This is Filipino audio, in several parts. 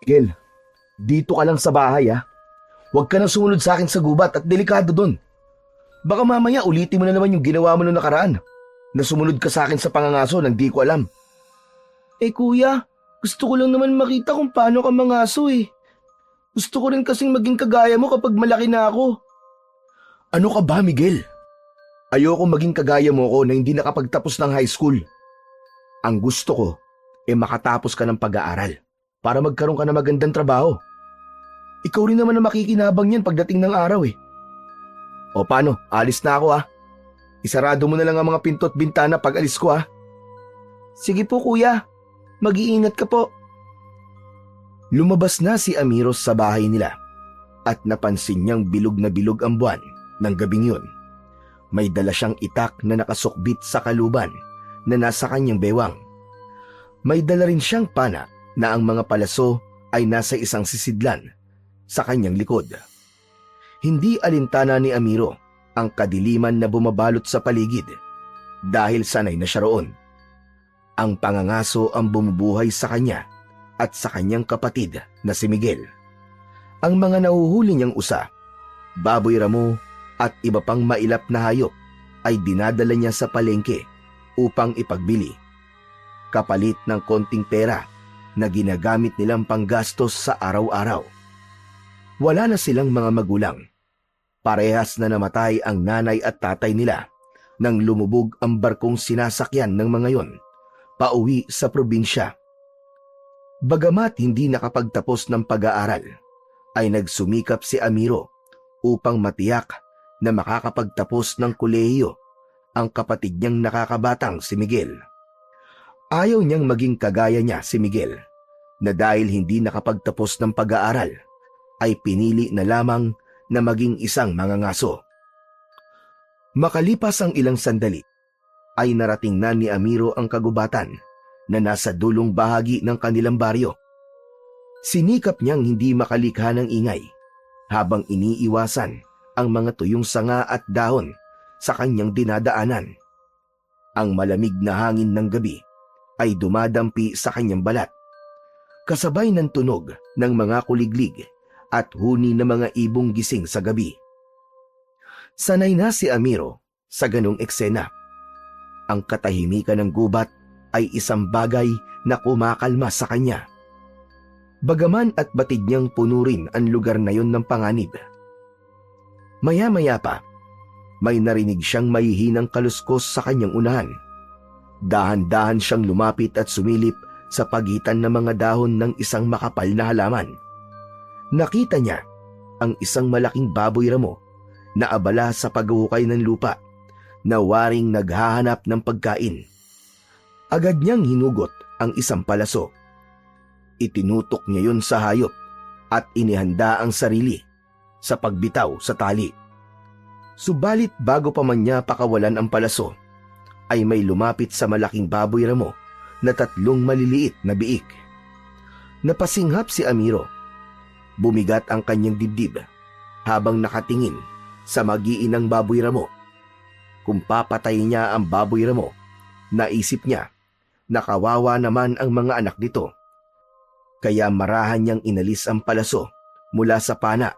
Miguel, dito ka lang sa bahay ha. Huwag ka nang sumunod sa akin sa gubat at delikado dun. Baka mamaya ulitin mo na naman yung ginawa mo noong nakaraan na sumunod ka sa akin sa pangangaso nang di ko alam. Kuya, gusto ko lang naman makita kung paano ka mangaso eh. Gusto ko rin kasing maging kagaya mo kapag malaki na ako. Ano ka ba, Miguel? Ayoko maging kagaya mo ko na hindi nakapagtapos ng high school. Ang gusto ko, makatapos ka ng pag-aaral para magkaroon ka ng magandang trabaho. Ikaw rin naman ang makikinabang yan pagdating ng araw eh. O paano, alis na ako ah. Isarado mo na lang ang mga pinto at bintana pag alis ko ah. Sige po kuya, mag-iingat ka po. Lumabas na si Amiros sa bahay nila at napansin niyang bilog na bilog ang buwan ng gabing yun. May dala siyang itak na nakasukbit sa kaluban na nasa kanyang bewang. May dala rin siyang pana na ang mga palaso ay nasa isang sisidlan sa kanyang likod. Hindi alintana ni Amiro ang kadiliman na bumabalot sa paligid dahil sanay na siya roon. Ang pangangaso ang bumubuhay sa kanya at sa kanyang kapatid na si Miguel. Ang mga nahuhuli niyang usa, baboy ramo at iba pang mailap na hayop ay dinadala niya sa palengke upang ipagbili. Kapalit ng konting pera na ginagamit nilang panggastos sa araw-araw. Wala na silang mga magulang. Parehas na namatay ang nanay at tatay nila nang lumubog ang barkong sinasakyan ng mga yon pauwi sa probinsya. Bagamat hindi nakapagtapos ng pag-aaral, ay nagsumikap si Amiro upang matiyak na makakapagtapos ng kolehiyo ang kapatid niyang nakakabatang si Miguel. Ayaw niyang maging kagaya niya si Miguel na dahil hindi nakapagtapos ng pag-aaral ay pinili na lamang na maging isang mangangaso. Makalipas ang ilang sandali, ay narating na ni Amiro ang kagubatan na nasa dulong bahagi ng kanilang baryo. Sinikap niyang hindi makalikha ng ingay habang iniiwasan ang mga tuyong sanga at dahon sa kanyang dinadaanan. Ang malamig na hangin ng gabi ay dumadampi sa kanyang balat, kasabay ng tunog ng mga kuliglig at huni ng mga ibong gising sa gabi. Sanay na si Amiro sa ganong eksena. Ang katahimikan ng gubat ay isang bagay na kumakalma sa kanya. Bagaman at batid niyang puno rin ang lugar na yon ng panganib. Maya-maya pa, may narinig siyang mahihinang kaluskos sa kanyang unahan. Dahan-dahan siyang lumapit at sumilip sa pagitan ng mga dahon ng isang makapal na halaman. Nakita niya ang isang malaking baboy ramo na abala sa paghuhukay ng lupa na waring naghahanap ng pagkain. Agad niyang hinugot ang isang palaso. Itinutok niya yun sa hayop at inihanda ang sarili sa pagbitaw sa tali. Subalit bago pa man niya pakawalan ang palaso, ay may lumapit sa malaking baboy ramo na 3 maliliit na biik. Napasinghap si Amiro. Bumigat ang kanyang dibdib habang nakatingin sa magiinang baboy ramo. Kung papatayin niya ang baboy ramo, naisip niya na kawawa naman ang mga anak nito. Kaya marahan niyang inalis ang palaso mula sa pana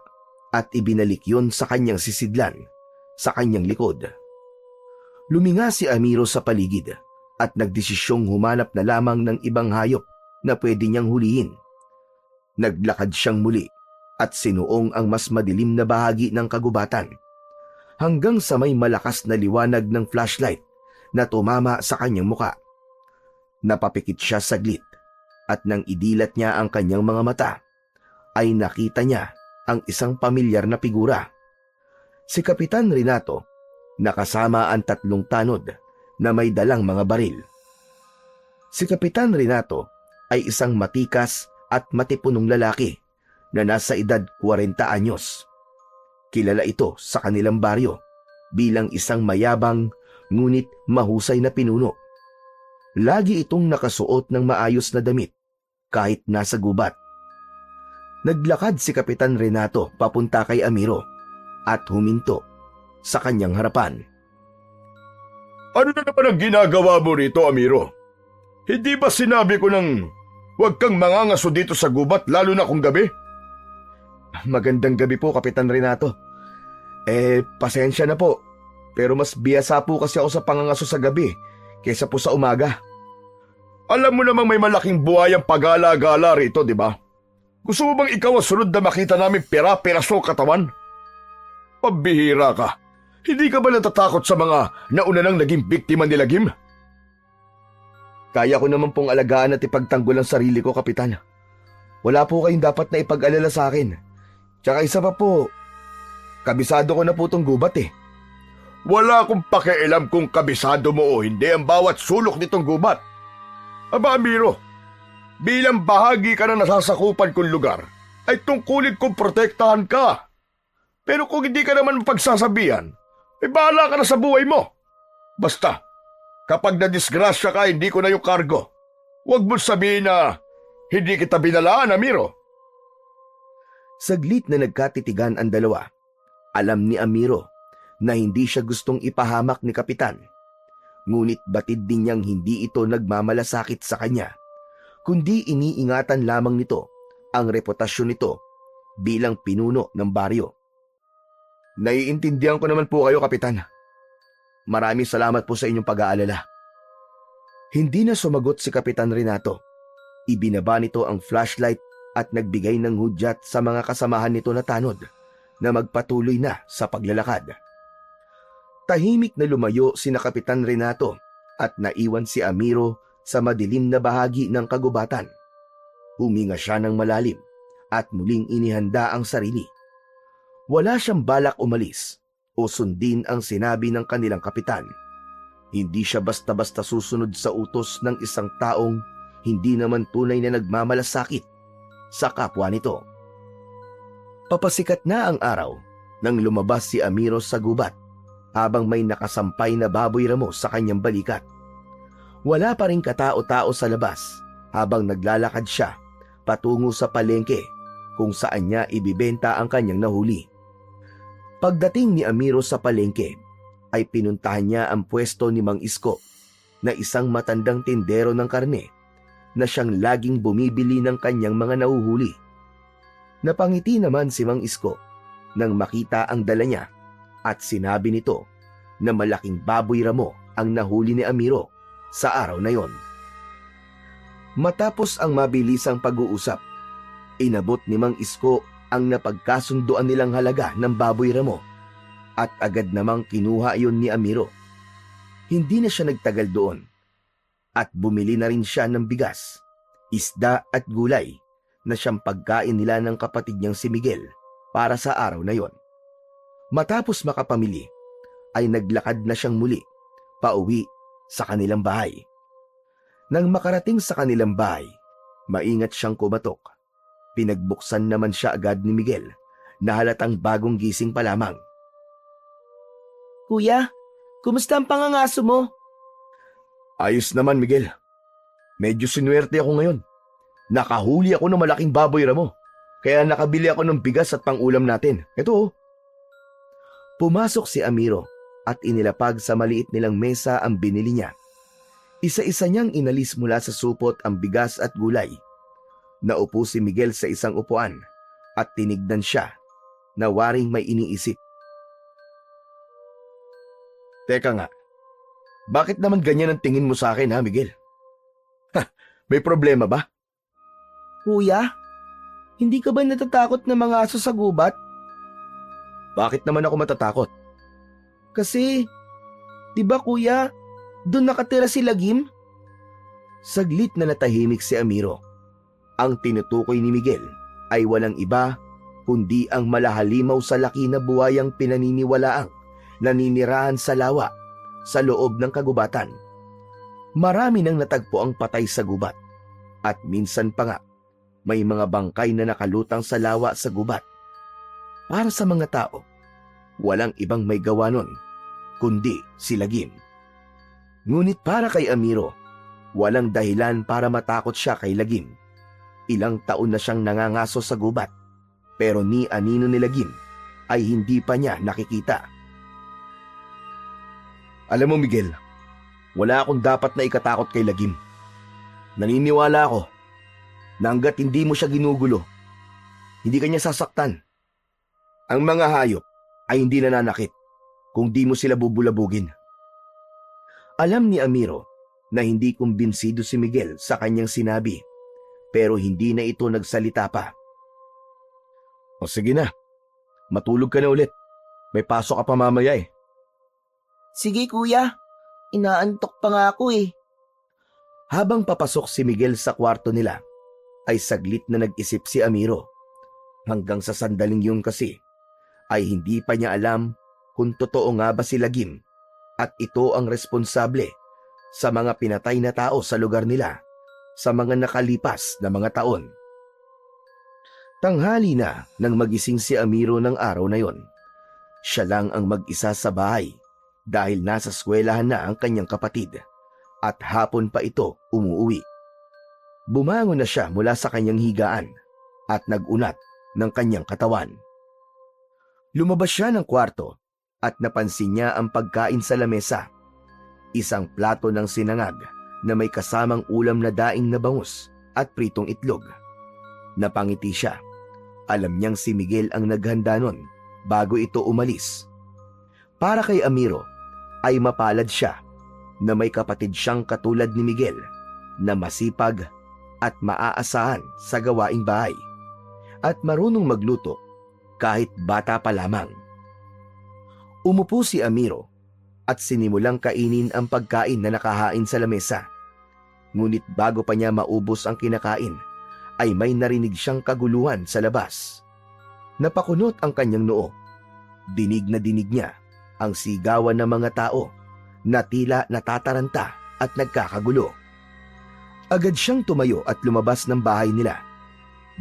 at ibinalik yon sa kanyang sisidlan sa kanyang likod. Luminga si Amiro sa paligid at nagdesisyong humanap na lamang ng ibang hayop na pwede niyang hulihin. Naglakad siyang muli at sinuong ang mas madilim na bahagi ng kagubatan hanggang sa may malakas na liwanag ng flashlight na tumama sa kanyang muka. Napapikit siya saglit at nang idilat niya ang kanyang mga mata, ay nakita niya ang isang pamilyar na figura. Si Kapitan Renato, nakasama ang 3 tanod na may dalang mga baril. Si Kapitan Renato ay isang matikas at matipunong lalaki na nasa edad 40 anyos. Kilala ito sa kanilang baryo bilang isang mayabang ngunit mahusay na pinuno. Lagi itong nakasuot ng maayos na damit kahit nasa gubat. Naglakad si Kapitan Renato papunta kay Amiro at huminto sa kanyang harapan. Ano na naman ang ginagawa mo rito, Amiro? Hindi ba sinabi ko ng Huwag kang mangangaso dito sa gubat lalo na kung gabi. Magandang gabi po, Kapitan Renato. Pasensya na po. Pero mas biyasa po kasi ako sa pangangaso sa gabi kaysa po sa umaga. Alam mo namang may malaking buhayang pagala-gala rito, di ba? Gusto mo bang ikaw ang sunod na makita namin pera-peraso katawan? Pabihira ka. Hindi ka ba natatakot sa mga nauna nang naging biktima ni Lagim? Kaya ko naman pong alagaan at ipagtanggol ang sarili ko, Kapitan. Wala po kayong dapat na ipag-alala sa akin. Tsaka isa pa po, kabisado ko na po tong gubat eh. Wala akong pakialam kung kabisado mo o hindi ang bawat sulok nitong gubat. Aba, Amiro, bilang bahagi ka na nasasakupan kong lugar, ay tungkulin kong protektahan ka. Pero kung hindi ka naman mapagsasabihan, ay bahala ka na sa buhay mo. Basta, kapag nadisgrasya ka, hindi ko na yung kargo. Huwag mo sabihin na hindi kita binalaan, Amiro. Saglit na nagkatitigan ang dalawa. Alam ni Amiro na hindi siya gustong ipahamak ni Kapitan. Ngunit batid din niyang hindi ito nagmamalasakit sa kanya, kundi iniingatan lamang nito ang reputasyon nito bilang pinuno ng baryo. Naiintindihan ko naman po kayo, Kapitan. Maraming salamat po sa inyong pag-aalala. Hindi na sumagot si Kapitan Renato. Ibinaba nito ang flashlight at nagbigay ng hudyat sa mga kasamahan nito na tanod na magpatuloy na sa paglalakad. Tahimik na lumayo sina Kapitan Renato at naiwan si Amiro sa madilim na bahagi ng kagubatan. Huminga siya ng malalim at muling inihanda ang sarili. Wala siyang balak umalis o sundin ang sinabi ng kanilang kapitan. Hindi siya basta-basta susunod sa utos ng isang taong hindi naman tunay na nagmamalasakit sa kapwa nito. Papasikat na ang araw nang lumabas si Amiro sa gubat habang may nakasampay na baboy ramo sa kanyang balikat. Wala pa ring katao-tao sa labas habang naglalakad siya patungo sa palengke kung saan niya ibibenta ang kanyang nahuli. Pagdating ni Amiro sa palengke, ay pinuntahan niya ang pwesto ni Mang Isko na isang matandang tindero ng karne na siyang laging bumibili ng kanyang mga nahuhuli. Napangiti naman si Mang Isko nang makita ang dala niya at sinabi nito na malaking baboy ramo ang nahuli ni Amiro sa araw na yon. Matapos ang mabilisang pag-uusap, inabot ni Mang Isko ang napagkasunduan nilang halaga ng baboy ramo at agad namang kinuha iyon ni Amiro. Hindi na siya nagtagal doon at bumili na rin siya ng bigas, isda at gulay na siyang pagkain nila ng kapatid niyang si Miguel para sa araw na yon. Matapos makapamili, ay naglakad na siyang muli pauwi sa kanilang bahay. Nang makarating sa kanilang bahay, maingat siyang kumatok. Pinagbuksan naman siya agad ni Miguel na halatang bagong gising pa lamang. Kuya, kumusta ang pangangaso mo? Ayos naman, Miguel. Medyo sinuwerte ako ngayon. Nakahuli ako ng malaking baboy ramo. Kaya nakabili ako ng bigas at pang-ulam natin. Ito oh. Pumasok si Amiro at inilapag sa maliit nilang mesa ang binili niya. Isa-isa niyang inalis mula sa supot ang bigas at gulay. Naupo si Miguel sa isang upuan at tinignan siya na waring may iniisip. Teka nga, bakit naman ganyan ang tingin mo sa akin ha, Miguel? May problema ba? Kuya, hindi ka ba natatakot na mga aso sa gubat? Bakit naman ako matatakot? Kasi, di ba kuya, doon nakatira si Lagim? Saglit na natahimik si Amiro. Ang tinutukoy ni Miguel ay walang iba kundi ang malahalimaw sa laki na buwayang pinaniniwalaang naninirahan sa lawa sa loob ng kagubatan. Marami nang natagpo ang patay sa gubat at minsan pa nga may mga bangkay na nakalutang sa lawa sa gubat. Para sa mga tao, walang ibang may gawa nun kundi si Lagim. Ngunit para kay Amiro, walang dahilan para matakot siya kay Lagim. Ilang taon na siyang nangangaso sa gubat, pero ni anino ni Lagim ay hindi pa niya nakikita. Alam mo, Miguel, wala akong dapat na ikatakot kay Lagim. Naniniwala ako na hanggat hindi mo siya ginugulo, hindi kanya sasaktan. Ang mga hayop ay hindi nananakit kung di mo sila bubulabugin. Alam ni Amiro na hindi kumbinsido si Miguel sa kanyang sinabi, pero hindi na ito nagsalita pa. O sige na, matulog ka na ulit. May pasok ka pa mamaya eh. Sige kuya, inaantok pa nga ako eh. Habang papasok si Miguel sa kwarto nila, ay saglit na nag-isip si Amiro. Hanggang sa sandaling yun kasi, ay hindi pa niya alam kung totoo nga ba si Lagim at ito ang responsable sa mga pinatay na tao sa lugar nila sa mga nakalipas na mga taon. Tanghali na nang magising si Amiro ng araw na yon. Siya lang ang mag-isa sa bahay dahil nasa eskwelahan na ang kanyang kapatid at hapon pa ito umuwi. Bumangon na siya mula sa kanyang higaan at nag-unat ng kanyang katawan. Lumabas siya ng kwarto at napansin niya ang pagkain sa lamesa. Isang plato ng sinangag na may kasamang ulam na daing na bangus at pritong itlog. Napangiti siya. Alam niyang si Miguel ang naghanda nun bago ito umalis. Para kay Amiro ay mapalad siya na may kapatid siyang katulad ni Miguel na masipag at maaasahan sa gawaing bahay at marunong magluto kahit bata pa lamang. Umupo si Amiro at sinimulang kainin ang pagkain na nakahain sa lamesa. Ngunit bago pa niya maubos ang kinakain, ay may narinig siyang kaguluhan sa labas. Napakunot ang kanyang noo. Dinig na dinig niya ang sigawan ng mga tao na tila natataranta at nagkakagulo. Agad siyang tumayo at lumabas ng bahay nila.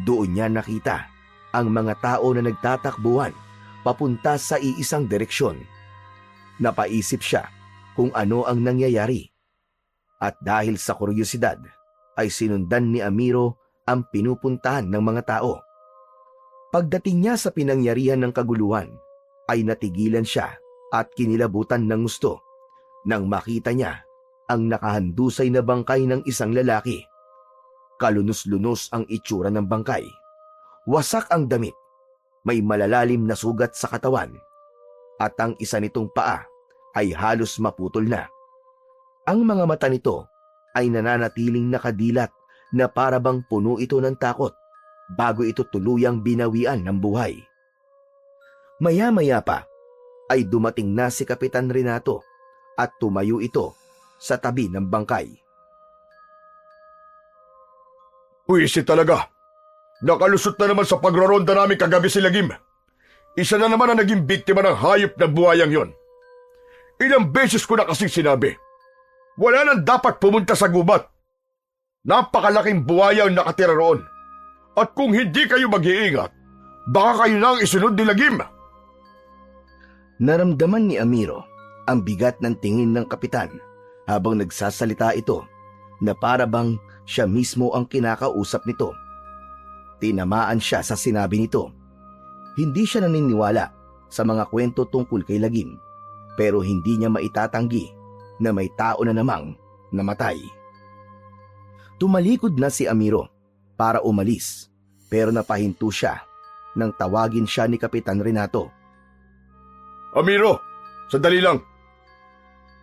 Doon niya nakita ang mga tao na nagtatakbuhan papunta sa iisang direksyon. Napaisip siya kung ano ang nangyayari. At dahil sa kuryosidad, ay sinundan ni Amiro ang pinupuntahan ng mga tao. Pagdating niya sa pinangyarihan ng kaguluhan, ay natigilan siya at kinilabutan ng gusto nang makita niya ang nakahandusay na bangkay ng isang lalaki. Kalunos-lunos ang itsura ng bangkay. Wasak ang damit, may malalalim na sugat sa katawan, at ang isa nitong paa ay halos maputol na. Ang mga mata nito ay nananatiling nakadilat na parabang puno ito ng takot bago ito tuluyang binawian ng buhay. Maya-maya pa ay dumating na si Kapitan Renato at tumayo ito sa tabi ng bangkay. Puwisit talaga. Nakalusot na naman sa pagraronda namin kagabi si Lagim. Isa na naman ang naging biktima ng hayop na buhayang yon. Ilang beses ko na kasing sinabi, wala nang dapat pumunta sa gubat. Napakalaking buhaya ang nakatira roon. At kung hindi kayo mag-iingat, baka kayo na ang isunod ni Lagim. Naramdaman ni Amiro ang bigat ng tingin ng kapitan habang nagsasalita ito na parabang siya mismo ang kinakausap nito. Tinamaan siya sa sinabi nito. Hindi siya naniniwala sa mga kwento tungkol kay Lagim, pero hindi niya maitatanggi na may tao na namang namatay. Tumalikod na si Amiro para umalis, pero napahinto siya nang tawagin siya ni Kapitan Renato. Amiro, sandali lang.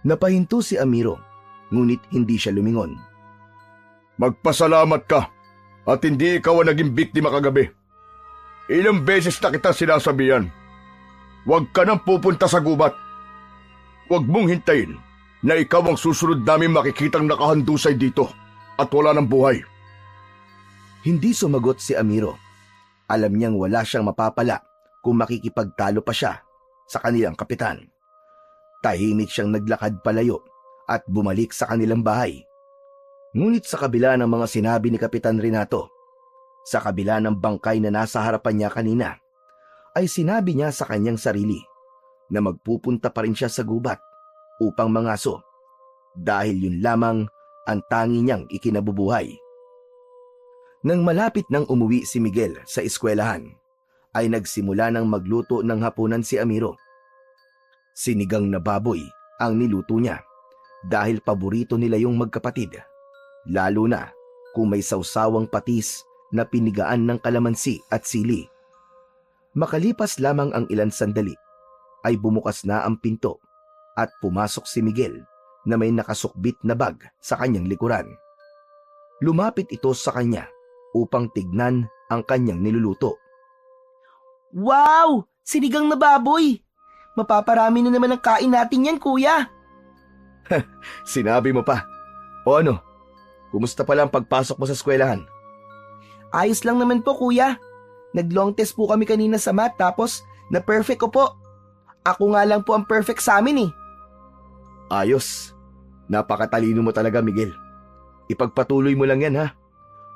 Napahinto si Amiro, ngunit hindi siya lumingon. Magpasalamat ka at hindi ikaw ang naging biktima kagabi. Ilang beses na kita sinasabihan, huwag ka nang pupunta sa gubat. Huwag mong hintayin na ikaw ang susunod namin makikitang nakahandusay dito at wala ng buhay. Hindi sumagot si Amiro. Alam niyang wala siyang mapapala kung makikipagtalo pa siya sa kanilang kapitan. Tahimik siyang naglakad palayo at bumalik sa kanilang bahay. Ngunit sa kabila ng mga sinabi ni Kapitan Renato, sa kabila ng bangkay na nasa harapan niya kanina, ay sinabi niya sa kanyang sarili na magpupunta pa rin siya sa gubat upang mangaso dahil yun lamang ang tangi niyang ikinabubuhay. Nang malapit nang umuwi si Miguel sa eskwelahan, ay nagsimula ng magluto ng hapunan si Amiro. Sinigang na baboy ang niluto niya dahil paborito nila yung magkapatid, lalo na kung may sawsawang patis na pinigaan ng kalamansi at sili. Makalipas lamang ang ilan sandali, ay bumukas na ang pinto at pumasok si Miguel na may nakasukbit na bag sa kanyang likuran. Lumapit ito sa kanya upang tignan ang kanyang niluluto. Wow! Sinigang na baboy! Mapaparami na naman ang kain natin yan, kuya. Sinabi mo pa. O ano, kumusta pala ang pagpasok mo sa eskwelahan? Ayos lang naman po, kuya. Nag-long test po kami kanina sa math tapos na-perfect ko po. Ako nga lang po ang perfect sa amin eh. Ayos. Napakatalino mo talaga, Miguel. Ipagpatuloy mo lang yan ha.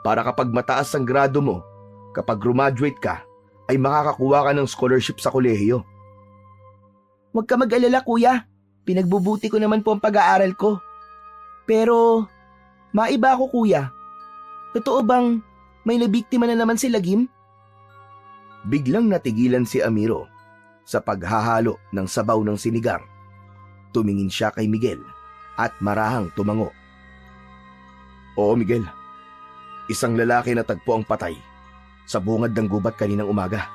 Para kapag mataas ang grado mo, kapag graduate ka, ay makakakuha ka ng scholarship sa kolehiyo. Huwag ka mag-alala, kuya. Pinagbubuti ko naman po ang pag-aaral ko. Pero, maiba ako, kuya. Totoo bang may nabiktima na naman si Lagim? Biglang natigilan si Amiro sa paghahalo ng sabaw ng sinigang. Tumingin siya kay Miguel at marahang tumango. Oo, Miguel. Isang lalaki na tagpo ang patay sa bungad ng gubat kaninang umaga.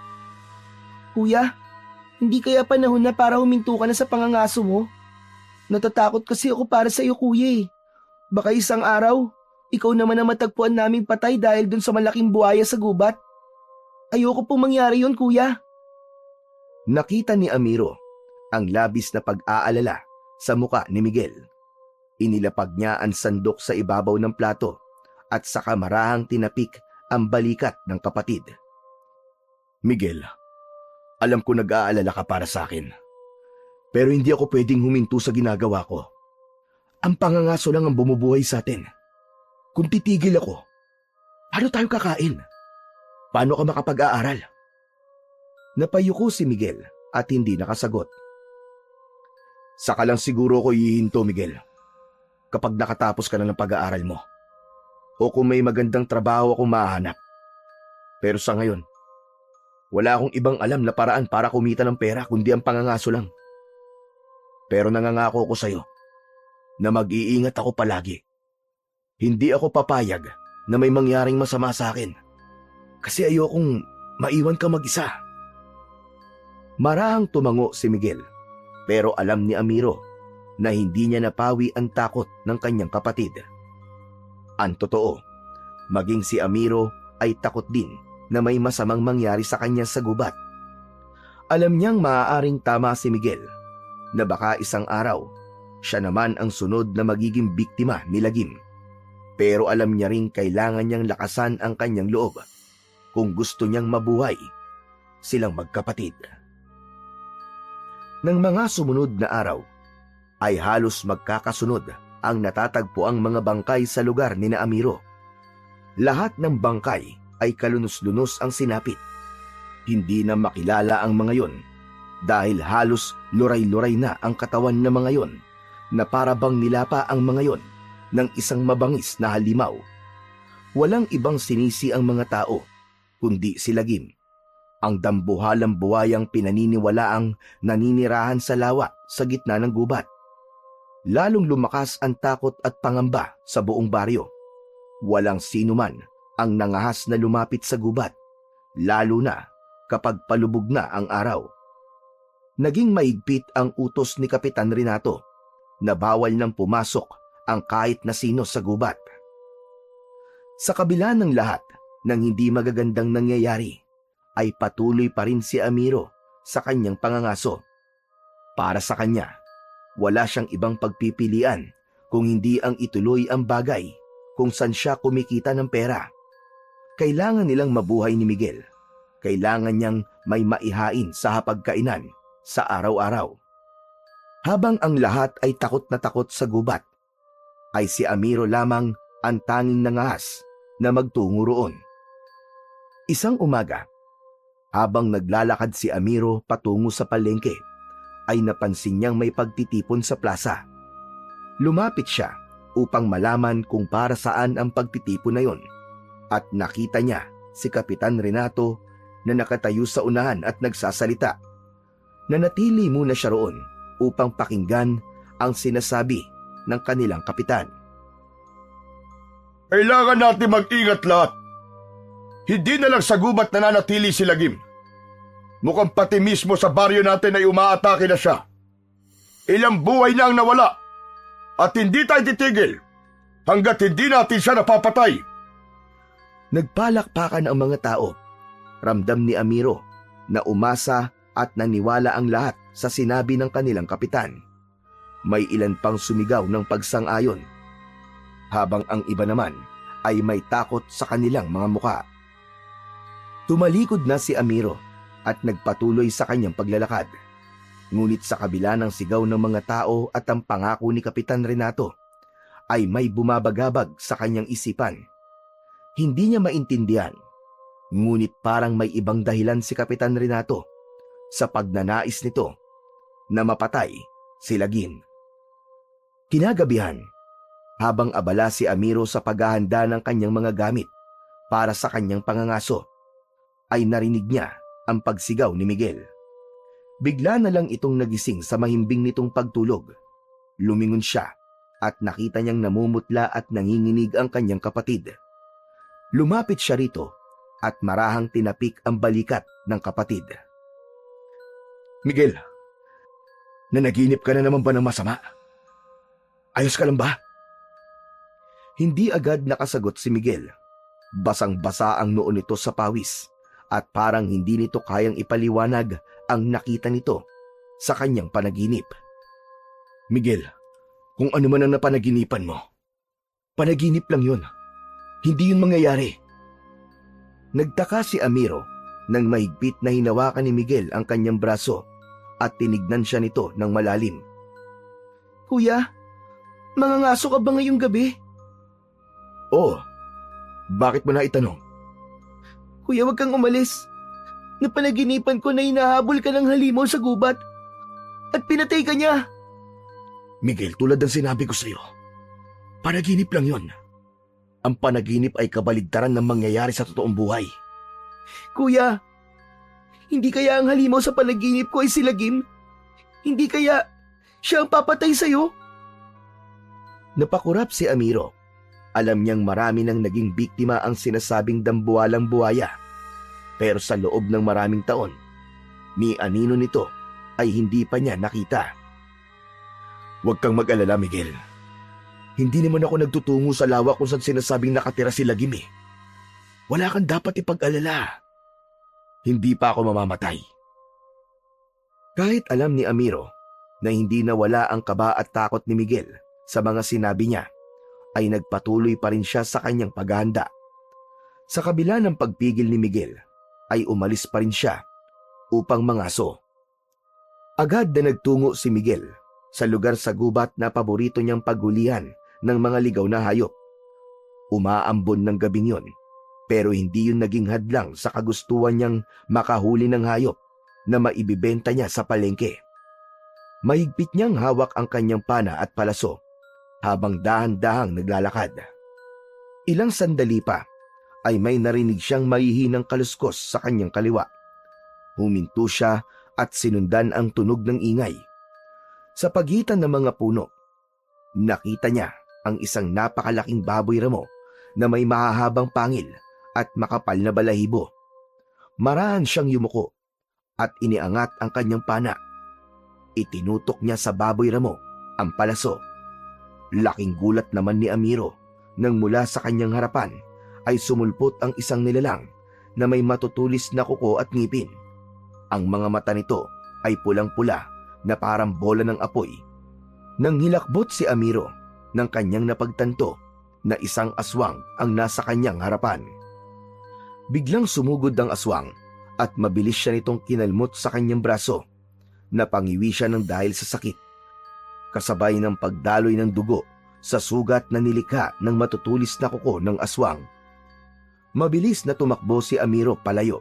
Kuya, hindi kaya panahon na para huminto ka na sa pangangaso mo? Natatakot kasi ako para sa iyo, kuya eh. Baka isang araw, ikaw naman ang matagpuan naming patay dahil dun sa malaking buhaya sa gubat. Ayoko pong mangyari yun, kuya. Nakita ni Amiro ang labis na pag-aalala sa muka ni Miguel. Inilapag niya ang sandok sa ibabaw ng plato at saka marahang tinapik ang balikat ng kapatid. Miguel, alam ko nag-aalala ka para sa akin. Pero hindi ako pwedeng huminto sa ginagawa ko. Ang pangangaso lang ang bumubuhay sa atin. Kung titigil ako, paano tayo kakain? Paano ka makapag-aaral? Napayuko si Miguel at hindi nakasagot. Saka lang siguro ako hihinto, Miguel. Kapag nakatapos ka na ng pag-aaral mo. O kung may magandang trabaho akong mahanap. Pero sa ngayon, wala akong ibang alam na paraan para kumita ng pera kundi ang pangangaso lang. Pero nangangako ko sa'yo na mag-iingat ako palagi. Hindi ako papayag na may mangyaring masama sa akin. Kasi ayokong maiwan ka mag-isa. Marahang tumango si Miguel, pero alam ni Amiro na hindi niya napawi ang takot ng kanyang kapatid. Ang totoo, maging si Amiro ay takot din na may masamang mangyari sa kanya sa gubat. Alam niyang maaaring tama si Miguel na baka isang araw siya naman ang sunod na magiging biktima ni Lagim. Pero alam niya ring kailangan niyang lakasan ang kanyang loob kung gusto niyang mabuhay silang magkapatid. Nang mga sumunod na araw, ay halos magkakasunod ang natatagpuang mga bangkay sa lugar ni na Amiro. Lahat ng bangkay ay kalunos-lunos ang sinapit. Hindi na makilala ang mga yon dahil halos luray-luray na ang katawan ng mga yon na para bang nilapa ang mga yon ng isang mabangis na halimaw. Walang ibang sinisi ang mga tao kundi si Lagim, ang dambuhalang buhayang pinaniniwalaang naninirahan sa lawa sa gitna ng gubat. Lalong lumakas ang takot at pangamba sa buong baryo. Walang sino man ang nangahas na lumapit sa gubat, lalo na kapag palubog na ang araw. Naging mahigpit ang utos ni Kapitan Renato na bawal nang pumasok ang kahit na sino sa gubat. Sa kabila ng lahat ng hindi magagandang nangyayari, ay patuloy pa rin si Amiro sa kanyang pangangaso. Para sa kanya, wala siyang ibang pagpipilian kung hindi ang ituloy ang bagay kung saan siya kumikita ng pera. Kailangan nilang mabuhay ni Miguel. Kailangan niyang may maihain sa hapagkainan sa araw-araw. Habang ang lahat ay takot na takot sa gubat, ay si Amiro lamang ang tanging nangahas na magtungo roon. Isang umaga, habang naglalakad si Amiro patungo sa palengke, ay napansin niyang may pagtitipon sa plaza. Lumapit siya upang malaman kung para saan ang pagtitipon na yon, at nakita niya si Kapitan Renato na nakatayo sa unahan at nagsasalita. Nanatili muna siya roon upang pakinggan ang sinasabi ng kanilang kapitan. Kailangan natin mag-ingat lahat. Hindi na lang sa gubat nananatili si Lagim. Mukhang pati mismo sa baryo natin ay umaatake na siya. Ilang buhay na ang nawala. At hindi tayo titigil hanggat hindi natin siya napapatay. Nagpalakpakan ang mga tao. Ramdam ni Amiro na umasa at naniwala ang lahat sa sinabi ng kanilang kapitan. May ilan pang sumigaw ng pagsang-ayon, habang ang iba naman ay may takot sa kanilang mga muka. Tumalikod na si Amiro at nagpatuloy sa kanyang paglalakad. Ngunit sa kabila ng sigaw ng mga tao at ang pangako ni Kapitan Renato, ay may bumabagabag sa kanyang isipan. Hindi niya maintindihan, ngunit parang may ibang dahilan si Kapitan Renato sa pagnanais nito na mapatay si Lagim. Kinagabihan, habang abala si Amiro sa paghahanda ng kanyang mga gamit para sa kanyang pangangaso, ay narinig niya ang pagsigaw ni Miguel. Bigla na lang itong nagising sa mahimbing nitong pagtulog. Lumingon siya at nakita niyang namumutla at nanginginig ang kanyang kapatid. Lumapit siya rito at marahang tinapik ang balikat ng kapatid. Miguel, nanaginip ka na naman ba ng masama? Ayos ka lang ba? Hindi agad nakasagot si Miguel. Basang-basa ang noo nito sa pawis at parang hindi nito kayang ipaliwanag ang nakita nito sa kanyang panaginip. Miguel, kung ano man ang napanaginipan mo, panaginip lang yun. Hindi yun mangyayari. Nagtaka si Amiro nang mahigpit na hinawakan ni Miguel ang kanyang braso at tinignan siya nito ng malalim. Kuya, mangangaso ka ba ngayong gabi? Oo. Bakit mo na itanong? Kuya, wag kang umalis. Napanaginipan ko na hinahabol ka ng halimaw sa gubat at pinatay ka niya. Miguel, tulad ng sinabi ko sa'yo, panaginip lang yon. Ang panaginip ay kabaligtaran ng mangyayari sa totoong buhay. Kuya, hindi kaya ang halimaw sa panaginip ko ay si Lagim? Hindi kaya siya ang papatay sa'yo? Napakurap si Amiro. Alam niyang marami nang naging biktima ang sinasabing dambuhalang buhaya. Pero sa loob ng maraming taon, ni anino nito ay hindi pa niya nakita. Huwag kang mag-alala, Miguel. Hindi naman ako nagtutungo sa lawa kung saan sinasabing nakatira si Lagim eh. Wala kang dapat ipag-alala. Hindi pa ako mamamatay. Kahit alam ni Amiro na hindi nawala ang kaba at takot ni Miguel sa mga sinabi niya, ay nagpatuloy pa rin siya sa kanyang paghahanda. Sa kabila ng pagpigil ni Miguel, ay umalis pa rin siya upang mangaso. Agad na nagtungo si Miguel sa lugar sa gubat na paborito niyang paghulihan ng mga ligaw na hayop. Umaambon ng gabing yon, pero hindi yun naging hadlang sa kagustuhan niyang makahuli ng hayop na maibibenta niya sa palengke. Mahigpit niyang hawak ang kanyang pana at palaso habang dahan-dahang naglalakad. Ilang sandali pa ay may narinig siyang mahihinang kaluskos sa kanyang kaliwa. Huminto siya at sinundan ang tunog ng ingay. Sa pagitan ng mga puno, nakita niya ang isang napakalaking baboy ramo na may mahahabang pangil at makapal na balahibo. Marahan siyang yumuko at iniangat ang kanyang pana. Itinutok niya sa baboy ramo ang palaso. Laking gulat naman ni Amiro nang mula sa kanyang harapan ay sumulpot ang isang nilalang na may matutulis na kuko at ngipin. Ang mga mata nito ay pulang-pula na parang bola ng apoy. Nang hilakbot si Amiro ng kanyang napagtanto na isang aswang ang nasa kanyang harapan. Biglang sumugod ang aswang at mabilis siya nitong kinalmot sa kanyang braso. Napangiwi siya ng dahil sa sakit, kasabay ng pagdaloy ng dugo sa sugat na nilikha ng matutulis na kuko ng aswang. Mabilis na tumakbo si Amiro palayo.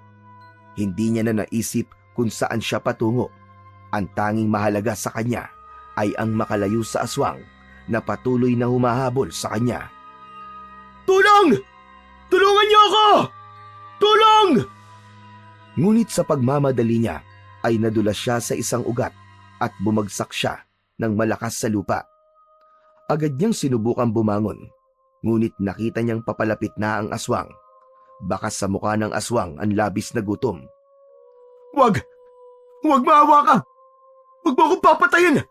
Hindi niya na naisip kung saan siya patungo. Ang tanging mahalaga sa kanya ay ang makalayo sa aswang na patuloy na humahabol sa kanya. Tulong! Tulungan niyo ako! Tulong! Ngunit sa pagmamadali niya ay nadulas siya sa isang ugat at bumagsak siya ng malakas sa lupa. Agad niyang sinubukang bumangon, Ngunit nakita niyang papalapit na ang aswang. Bakas sa mukha ng aswang ang labis na gutom. Wag! Wag maawa ka! Wag mo akong papatayin!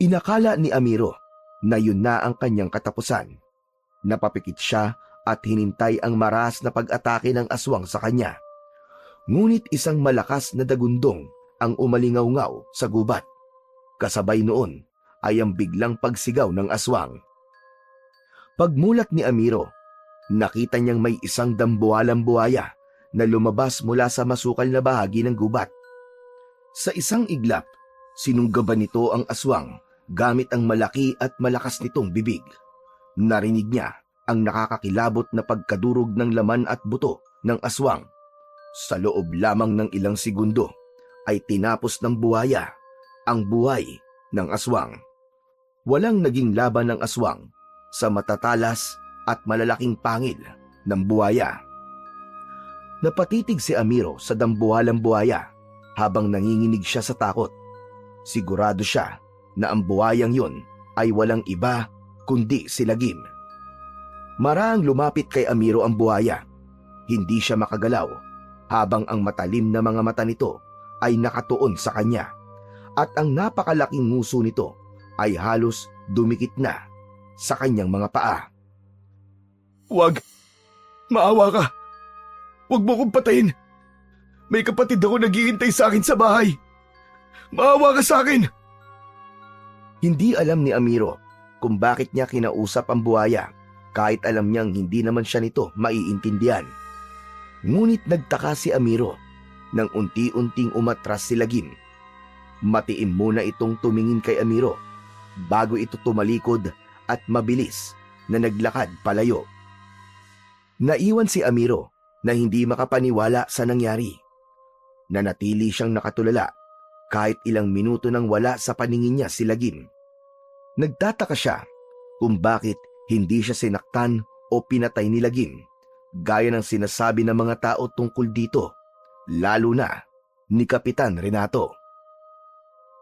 Inakala ni Amiro na yun na ang kanyang katapusan. Napapikit siya at hinintay ang maras na pag-atake ng aswang sa kanya. Ngunit isang malakas na dagundong ang umalingaw-ngaw sa gubat. Kasabay noon ay ang biglang pagsigaw ng aswang. Pagmulat ni Amiro, nakita niyang may isang dambuhalang buhaya na lumabas mula sa masukal na bahagi ng gubat. Sa isang iglap, sinunggaban nito ang aswang gamit ang malaki at malakas nitong bibig. Narinig niya ang nakakakilabot na pagkadurog ng laman at buto ng aswang. Sa loob lamang ng ilang segundo ay tinapos ng buhaya ang buhay ng aswang. Walang naging laban ng aswang sa matatalas at malalaking pangil ng buhaya. Napatitig si Amiro sa dambuhalang buhaya habang nanginginig siya sa takot. Sigurado siya na ang buhayang yun ay walang iba kundi si Lagim. Maraang lumapit kay Amiro ang buhaya. Hindi siya makagalaw habang ang matalim na mga mata nito ay nakatuon sa kanya at ang napakalaking nguso nito ay halos dumikit na sa kanyang mga paa. Wag! Maawa ka! Wag mo kong patayin! May kapatid ako naghihintay sa akin sa bahay! Maawa ka sa akin! Hindi alam ni Amiro kung bakit niya kinausap ang buhaya kahit alam niyang hindi naman siya nito maiintindihan. Ngunit nagtaka si Amiro nang unti-unting umatras si Lagim. Matiim muna itong tumingin kay Amiro bago ito tumalikod at mabilis na naglakad palayo. Naiwan si Amiro na hindi makapaniwala sa nangyari. Nanatili siyang nakatulala kahit ilang minuto nang wala sa paningin niya si Lagim. Nagtataka siya kung bakit hindi siya sinaktan o pinatay ni Lagim gaya ng sinasabi ng mga tao tungkol dito, lalo na ni Kapitan Renato.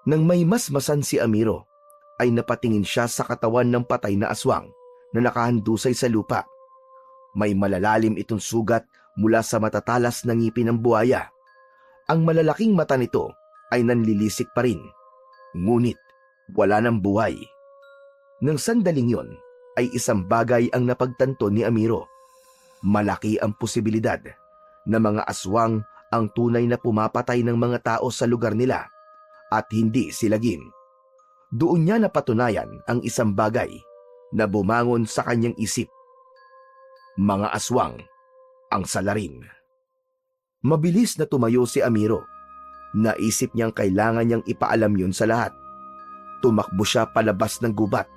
Nang may masmasan si Amiro, ay napatingin siya sa katawan ng patay na aswang na nakahandusay sa lupa. May malalalim itong sugat mula sa matatalas na ngipin ng buhaya. Ang malalaking mata nito ay nanlilisik pa rin, ngunit wala ng buhay. Nang sandaling yon ay isang bagay ang napagtanto ni Amiro. Malaki ang posibilidad na mga aswang ang tunay na pumapatay ng mga tao sa lugar nila at hindi si Lagim. Doon niya napatunayan ang isang bagay na bumangon sa kanyang isip. Mga aswang ang salarin. Mabilis na tumayo si Amiro. Naisip niyang kailangan niyang ipaalam yun sa lahat. Tumakbo siya palabas ng gubat.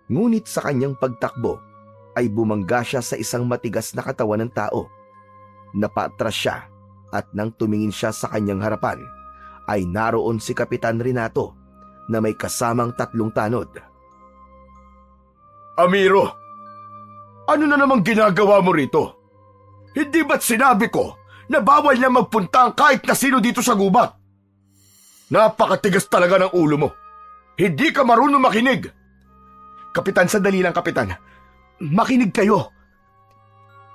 Ngunit sa kanyang pagtakbo ay bumangga siya sa isang matigas na katawan ng tao. Napaatras siya at nang tumingin siya sa kanyang harapan ay naroon si Kapitan Renato na may kasamang 3 tanod. Amiro! Ano na namang ginagawa mo rito? Hindi ba't sinabi ko na bawal na magpunta ang kahit na sino dito sa gubat? Napakatigas talaga ng ulo mo. Hindi ka marunong makinig. Kapitan, sandali lang, Kapitan. Makinig kayo.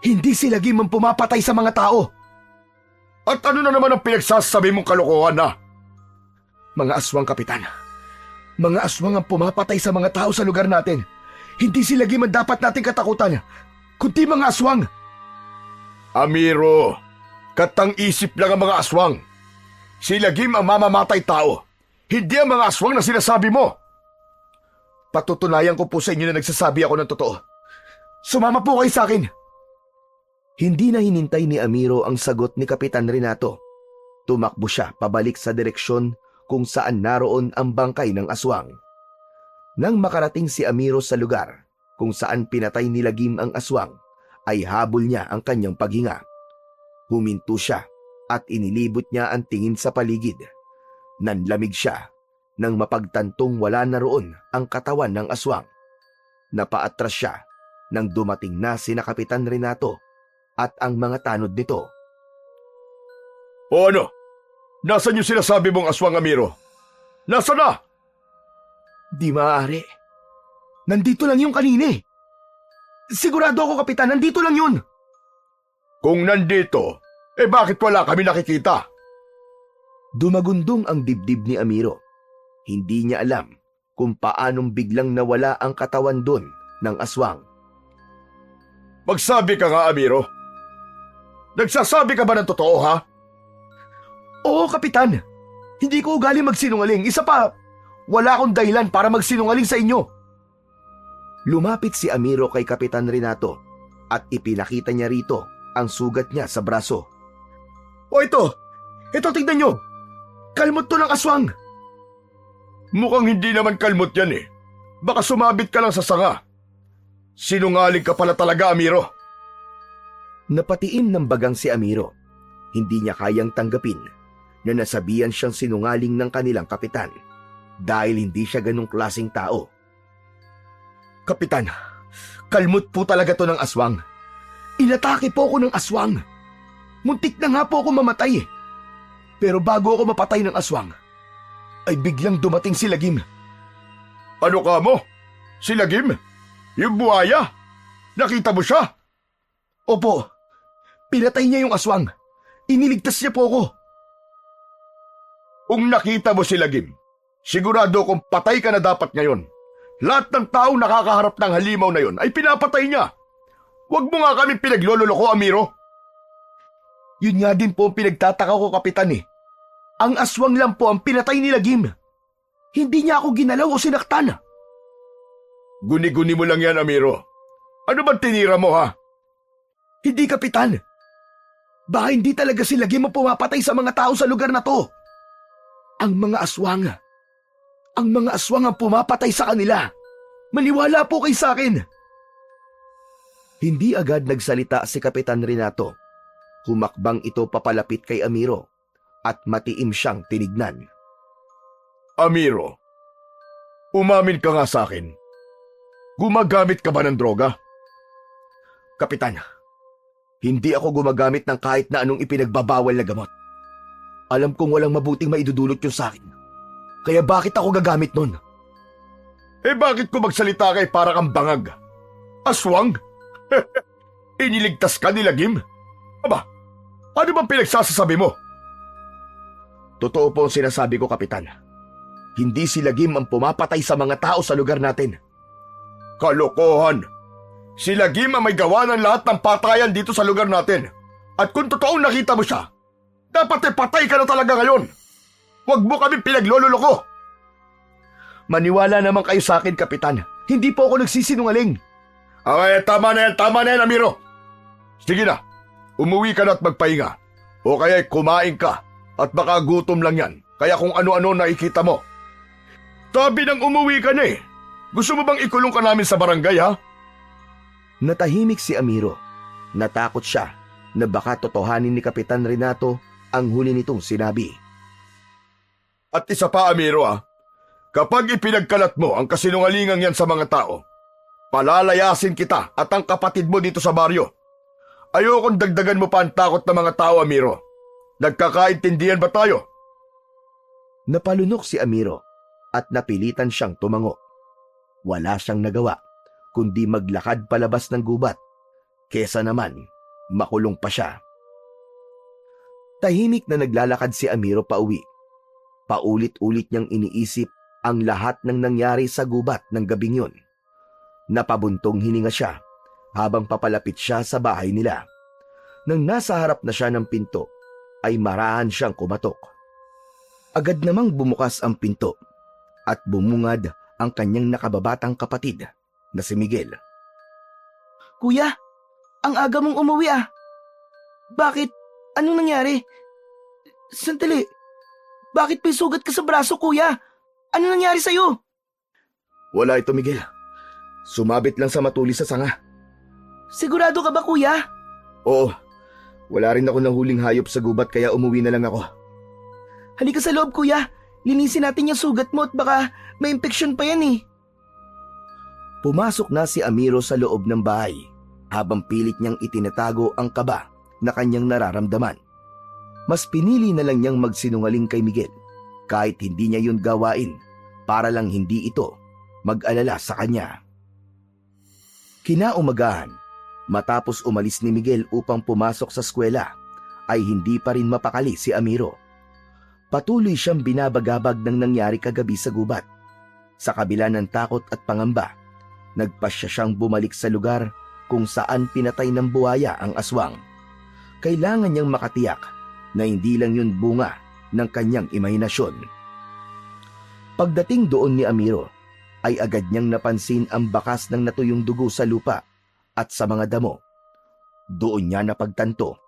Hindi si Lagim ang pumapatay sa mga tao. At ano na naman ang pinagsasabi mong kalokohan na? Mga aswang, Kapitan. Mga aswang ang pumapatay sa mga tao sa lugar natin. Hindi si Lagim ang dapat nating katakutan, kundi mga aswang. Amiro, katang-isip lang ang mga aswang. Si Lagim ang mamamatay tao, hindi ang mga aswang na sinasabi mo. Patutunayan ko po sa inyo na nagsasabi ako ng totoo. Sumama po kayo sa akin. Hindi na hinintay ni Amiro ang sagot ni Kapitan Renato. Tumakbo siya pabalik sa direksyon kung saan naroon ang bangkay ng aswang. Nang makarating si Amiro sa lugar kung saan pinatay ni Lagim ang aswang, ay habol niya ang kanyang paghinga. Huminto siya at inilibot niya ang tingin sa paligid. Nanlamig siya nang mapagtantong wala na roon ang katawan ng aswang. Napaatras siya nang dumating na sina Kapitan Renato at ang mga tanod nito. O ano? Nasaan yung sinasabi mong aswang, Amiro? Nasaan na? Di maaari. Nandito lang yung kanina eh. Sigurado ako, Kapitan, nandito lang yun. Kung nandito, bakit wala kami nakikita? Dumagundong ang dibdib ni Amiro. Hindi niya alam kung paanong biglang nawala ang katawan doon ng aswang. Magsabi ka nga, Amiro. Nagsasabi ka ba ng totoo, ha? Oo, Kapitan. Hindi ko ugali magsinungaling. Isa pa, wala akong dahilan para magsinungaling sa inyo. Lumapit si Amiro kay Kapitan Renato at ipinakita niya rito ang sugat niya sa braso. O ito tignan nyo. Kalmot to ng aswang. Mukhang hindi naman kalmot yan eh. Baka sumabit ka lang sa sanga. Sinungaling ka pala talaga, Amiro. Napatiim ng bagang si Amiro. Hindi niya kayang tanggapin na nasabihan siyang sinungaling ng kanilang kapitan dahil hindi siya ganong klaseng tao. Kapitan, kalmot po talaga to ng aswang. Inatake po ako ng aswang. Muntik na nga po ako mamatay eh. Pero bago ako mapatay ng aswang, ay biglang dumating si Lagim. Ano ka mo? Si Lagim? Yung buhaya? Nakita mo siya? Opo, pinatay niya yung aswang. Iniligtas niya po ako. Kung nakita mo si Lagim, sigurado kung patay ka na dapat ngayon. Lahat ng taong nakakaharap ng halimaw na yon ay pinapatay niya. Huwag mo nga kami pinaglololoko, Amiro. Yun nga din po ang pinagtataka ko, Kapitan eh. Ang aswang lang po ang pinatay ni Lagim. Hindi niya ako ginalaw o sinaktan. Guni-guni mo lang yan, Amiro. Ano bang tinira mo, ha? Hindi, Kapitan. Baka hindi talaga si Lagim ang pumapatay sa mga tao sa lugar na to. Ang mga aswang ang pumapatay sa kanila. Maniwala po kay sa akin. Hindi agad nagsalita si Kapitan Renato. Humakbang ito papalapit kay Amiro at matiim siyang tinignan. Amiro, umamin ka nga sa akin. Gumagamit ka ba ng droga? Kapitan, hindi ako gumagamit ng kahit na anong ipinagbabawal na gamot. Alam kong walang mabuting maidudulot yun sa akin. Kaya bakit ako gagamit nun? Bakit ko magsalita kay para kang bangag? Aswang? Iniligtas ka ni Lagim? Aba, ano bang pinagsasasabi mo? Totoo po ang sinasabi ko, Kapitan. Hindi si Lagim ang pumapatay sa mga tao sa lugar natin. Kalokohan! Si Lagim ang may gawa ng lahat ng patayan dito sa lugar natin. At kung totoong nakita mo siya, dapat patay ka na talaga ngayon. Huwag mo kami pinaglololoko. Maniwala naman kayo sa akin, Kapitan. Hindi po ako nagsisinungaling. Tama na yan, Amiro. Sige na, umuwi ka na at magpahinga. O kaya kumain ka at baka gutom lang yan. Kaya kung ano-ano nakikita mo. Sabi nang umuwi ka na eh. Gusto mo bang ikulong ka namin sa barangay, ha? Natahimik si Amiro. Natakot siya na baka totohanin ni Kapitan Renato ang huli nitong sinabi. At isa pa, Amiro, ha? Kapag ipinagkalat mo ang kasinungalingang yan sa mga tao, palalayasin kita at ang kapatid mo dito sa baryo. Ayokong dagdagan mo pa ang takot ng mga tao, Amiro. Nagkakaintindihan ba tayo? Napalunok si Amiro at napilitan siyang tumango. Wala siyang nagawa kundi maglakad palabas ng gubat, kesa naman makulong pa siya. Tahimik na naglalakad si Amiro pauwi. Paulit-ulit niyang iniisip ang lahat ng nangyari sa gubat ng gabing yun. Napabuntong hininga siya habang papalapit siya sa bahay nila. Nang nasa harap na siya ng pinto, ay marahan siyang kumatok. Agad namang bumukas ang pinto at bumungad ang kanyang nakababatang kapatid na si Miguel. Kuya, ang aga mong umuwi ah. Bakit? Anong nangyari? Sandali. Bakit may sugat ka sa braso, kuya? Ano nangyari sa'yo? Wala ito, Miguel. Sumabit lang sa matuli sa sanga. Sigurado ka ba, kuya? Oo. Wala rin ako ng huling hayop sa gubat kaya umuwi na lang ako. Halika sa loob, kuya. Linisin natin yung sugat mo at baka may infeksyon pa yan eh. Pumasok na si Amiro sa loob ng bahay habang pilit niyang itinatago ang kaba na kanyang nararamdaman. Mas pinili na lang niyang magsinungaling kay Miguel kahit hindi niya yun gawain para lang hindi ito mag-alala sa kanya. Kinaumagahan, matapos umalis ni Miguel upang pumasok sa eskwela, ay hindi pa rin mapakali si Amiro. Patuloy siyang binabagabag ng nangyari kagabi sa gubat. Sa kabila ng takot at pangamba, nagpasya siyang bumalik sa lugar kung saan pinatay ng buhaya ang aswang. Kailangan niyang makatiyak na hindi lang yun bunga ng kanyang imahinasyon. Pagdating doon ni Amiro, ay agad niyang napansin ang bakas ng natuyong dugo sa lupa at sa mga damo. Doon niya napagtanto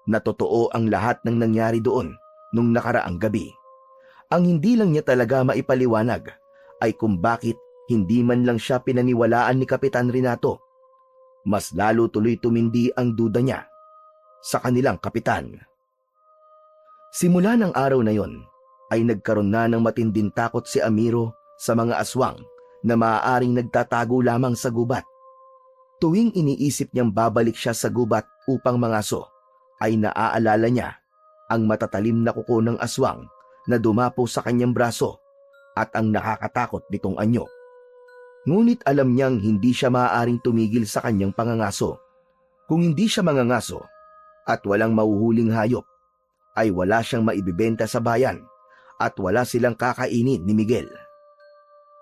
na totoo ang lahat ng nangyari doon nung nakaraang gabi. Ang hindi lang niya talaga maipaliwanag ay kung bakit hindi man lang siya pinaniwalaan ni Kapitan Renato. Mas lalo tuloy tumindi ang duda niya sa kanilang kapitan. Simula ng araw na yon, ay nagkaroon na ng matinding takot si Amiro sa mga aswang na maaaring nagtatago lamang sa gubat. Tuwing iniisip niyang babalik siya sa gubat upang mangaso, ay naaalala niya ang matatalim na kuko ng aswang na dumapo sa kanyang braso at ang nakakatakot nitong anyo. Ngunit alam niyang hindi siya maaaring tumigil sa kanyang pangangaso. Kung hindi siya mangangaso at walang mahuhuling hayop, ay wala siyang maibibenta sa bayan at wala silang kakainin ni Miguel.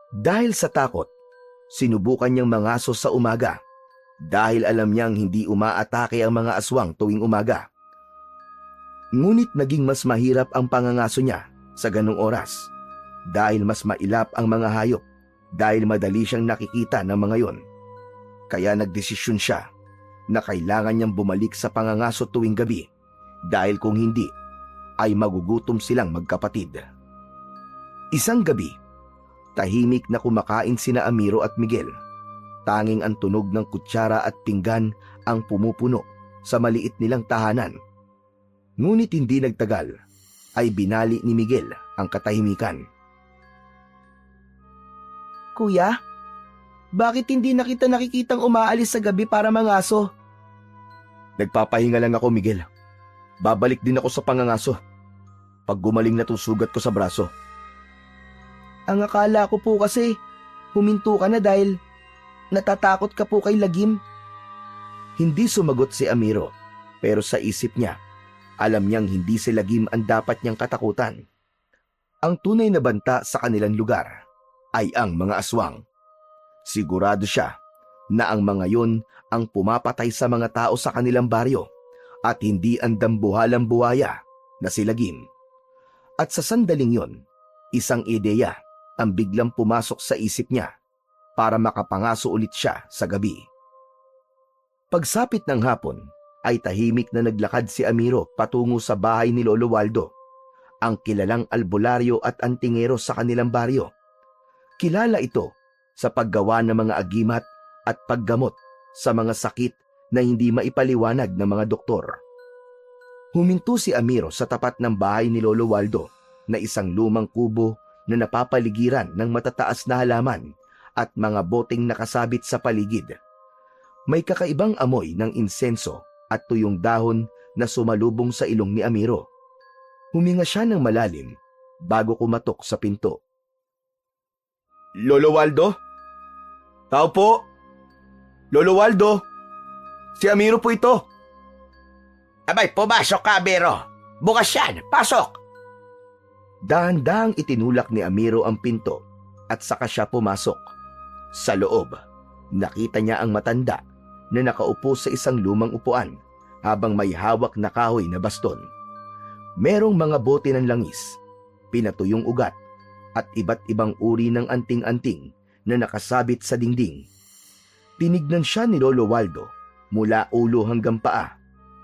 Dahil sa takot, sinubukan niyang mangaso sa umaga dahil alam niyang hindi umaatake ang mga aswang tuwing umaga. Ngunit naging mas mahirap ang pangangaso niya sa ganong oras dahil mas mailap ang mga hayop dahil madali siyang nakikita ng mga yon. Kaya nagdesisyon siya na kailangan niyang bumalik sa pangangaso tuwing gabi dahil kung hindi ay magugutom silang magkapatid. Isang gabi, tahimik na kumakain sina Amiro at Miguel. Tanging ang tunog ng kutsara at pinggan ang pumupuno sa maliit nilang tahanan. Ngunit hindi nagtagal, ay binali ni Miguel ang katahimikan. Kuya, bakit hindi na kita nakikitang umaalis sa gabi para mangaso? Nagpapahinga lang ako, Miguel. Babalik din ako sa pangangaso pag gumaling na tong sugat ko sa braso. Ang akala ko po kasi, huminto ka na dahil natatakot ka po kay Lagim. Hindi sumagot si Amiro, pero sa isip niya, alam niyang hindi si Lagim ang dapat niyang katakutan. Ang tunay na banta sa kanilang lugar ay ang mga aswang. Sigurado siya na ang mga yon ang pumapatay sa mga tao sa kanilang baryo at hindi ang dambuhalang buhaya na si Lagim. At sa sandaling yon, isang ideya ang biglang pumasok sa isip niya para makapangaso ulit siya sa gabi. Pagsapit ng hapon, ay tahimik na naglakad si Amiro patungo sa bahay ni Lolo Waldo, ang kilalang albularyo at antingero sa kanilang baryo. Kilala ito sa paggawa ng mga agimat at paggamot sa mga sakit na hindi maipaliwanag ng mga doktor. Huminto si Amiro sa tapat ng bahay ni Lolo Waldo na isang lumang kubo na napapaligiran ng matataas na halaman at mga boteng nakasabit sa paligid. May kakaibang amoy ng insenso at tuyong dahon na sumalubong sa ilong ni Amiro. Huminga siya ng malalim bago kumatok sa pinto. Lolo Waldo? Tao po? Lolo Waldo? Si Amiro po ito. Abay, pumasok ka, Amiro. Bukas yan, pasok. Dahan-dahang itinulak ni Amiro ang pinto at saka siya pumasok. Sa loob, nakita niya ang matanda na nakaupo sa isang lumang upuan habang may hawak na kahoy na baston. Merong mga bote ng langis, pinatuyong ugat at iba't ibang uri ng anting-anting na nakasabit sa dingding. Tinignan siya ni Lolo Waldo mula ulo hanggang paa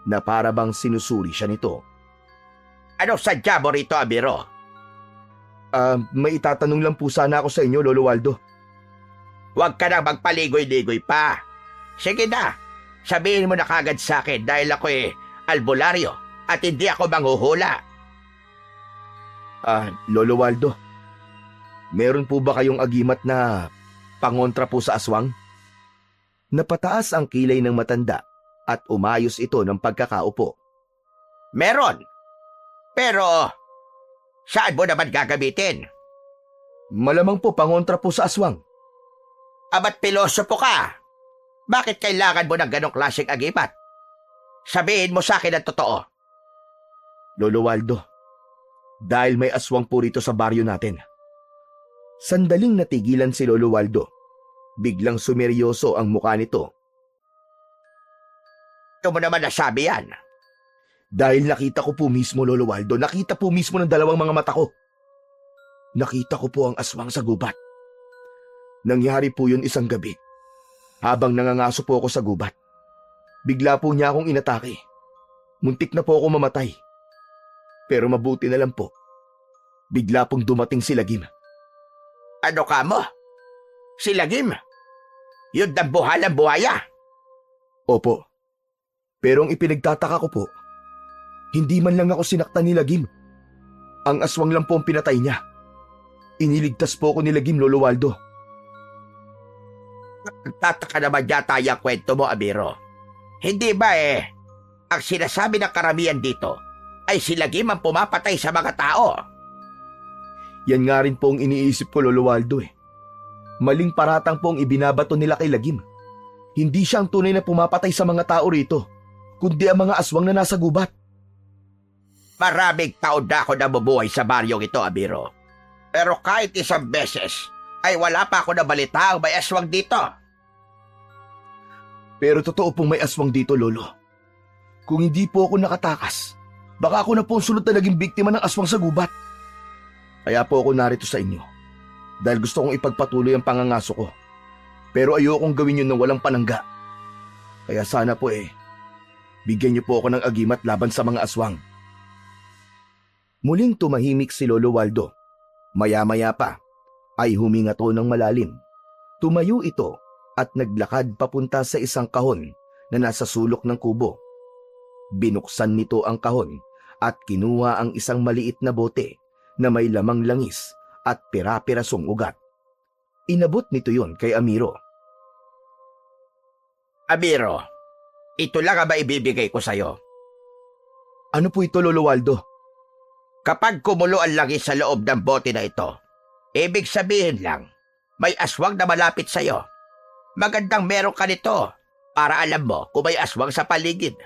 na para bang sinusuri siya nito. Ano sadya mo rito, Amiro? May itatanong lang po sana ako sa inyo, Lolo Waldo. Huwag ka nang magpaligoy-ligoy pa. Sige na, sabihin mo na kagad sa akin dahil ako albularyo at hindi ako manghuhula. Lolo Waldo, meron po ba kayong agimat na pangontra po sa aswang? Napataas ang kilay ng matanda at umayos ito ng pagkakaupo. Meron. Pero, saan mo naman gagamitin? Malamang po pangontra po sa aswang. Abat pilosopo ka. Bakit kailangan mo ng ganong klaseng agimat? Sabihin mo sa akin ang totoo. Lolo Waldo, dahil may aswang po rito sa baryo natin. Sandaling natigilan si Lolo Waldo. Biglang sumeryoso ang mukha nito. Ito mo naman nasabi yan. Dahil nakita ko po mismo, Lolo Waldo, nakita po mismo ng dalawang mga mata ko. Nakita ko po ang aswang sa gubat. Nangyari po yun isang gabi. Habang nangangaso po ako sa gubat, bigla po niya akong inatake. Muntik na po ako mamatay. Pero mabuti na lang po. Bigla pong dumating si Lagim. Ano ka mo? Si Lagim? Yun ang buhalang buhaya. Opo. Pero ang ipinagtataka ko po, hindi man lang ako sinaktan ni Lagim. Ang aswang lang po ang pinatay niya. Iniligtas po ako ni Lagim, Lolo Waldo. Nagtataka naman yata yung kwento mo, Amiro. Hindi ba ang sinasabi ng karamihan dito ay si Lagim ang pumapatay sa mga tao? Yan nga rin po ang iniisip ko, Lolo Waldo Maling paratang po ang ibinabato nila kay Lagim. Hindi siya ang tunay na pumapatay sa mga tao rito, kundi ang mga aswang na nasa gubat. Maraming taon na ako nabubuhay sa baryong ito, Amiro. Pero kahit isang beses, ay wala pa ako nabalita ang may aswang dito. Pero totoo pong may aswang dito, Lolo. Kung hindi po ako nakatakas, baka ako na po ang sunod na naging biktima ng aswang sa gubat. Kaya po ako narito sa inyo. Dahil gusto kong ipagpatuloy ang pangangaso ko. Pero ayokong gawin yun ng walang panangga. Kaya sana po bigyan niyo po ako ng agimat laban sa mga aswang. Muling tumahimik si Lolo Waldo. Maya-maya pa ay huminga to ng malalim. Tumayo ito at naglakad papunta sa isang kahon na nasa sulok ng kubo. Binuksan nito ang kahon at kinuha ang isang maliit na bote na may lamang langis at pira-pirasong ugat. Inabot nito yon kay Amiro. Amiro, ito lang ang maibibigay ko sa'yo. Ano po ito, Lolo Waldo? Kapag kumulo ang langis sa loob ng bote na ito, ibig sabihin lang, may aswang na malapit sa'yo. Magandang meron ka nito para alam mo kung may aswang sa paligid.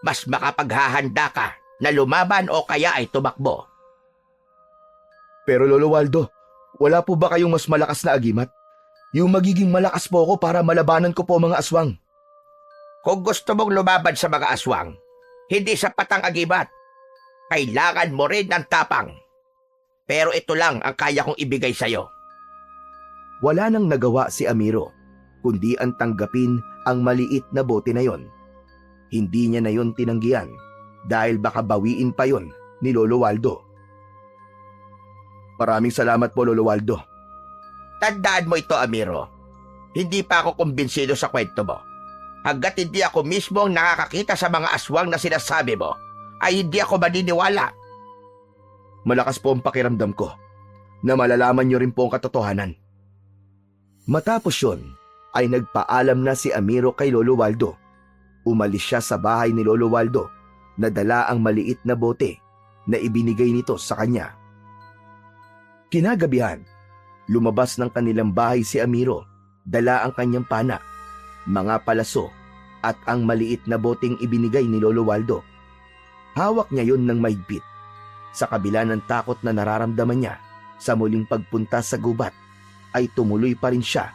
Mas makapaghahanda ka na lumaban o kaya ay tumakbo. Pero Lolo Waldo, wala po ba kayong mas malakas na agimat? Yung magiging malakas po ako para malabanan ko po mga aswang. Kung gusto mong lumaban sa mga aswang, hindi sapat ang agimat. Kailangan mo rin ng tapang. Pero ito lang ang kaya kong ibigay sa'yo. Wala nang nagawa si Amiro, kundi ang tanggapin ang maliit na bote na yon. Hindi niya na yon tinanggihan dahil baka bawiin pa yon ni Lolo Waldo. Maraming salamat po, Lolo Waldo. Tandaan mo ito, Amiro. Hindi pa ako kumbinsido sa kwento mo. Hanggat hindi ako mismo ang nakakakita sa mga aswang na sinasabi mo, ay hindi ako maniniwala. Malakas po ang pakiramdam ko na malalaman niyo rin po ang katotohanan. Matapos yun, ay nagpaalam na si Amiro kay Lolo Waldo. Umalis siya sa bahay ni Lolo Waldo na dala ang maliit na bote na ibinigay nito sa kanya. Kinagabihan, lumabas ng kanilang bahay si Amiro, dala ang kanyang pana, mga palaso at ang maliit na boteng ibinigay ni Lolo Waldo. Hawak niya yun ng mahigpit. Sa kabila ng takot na nararamdaman niya sa muling pagpunta sa gubat, ay tumuloy pa rin siya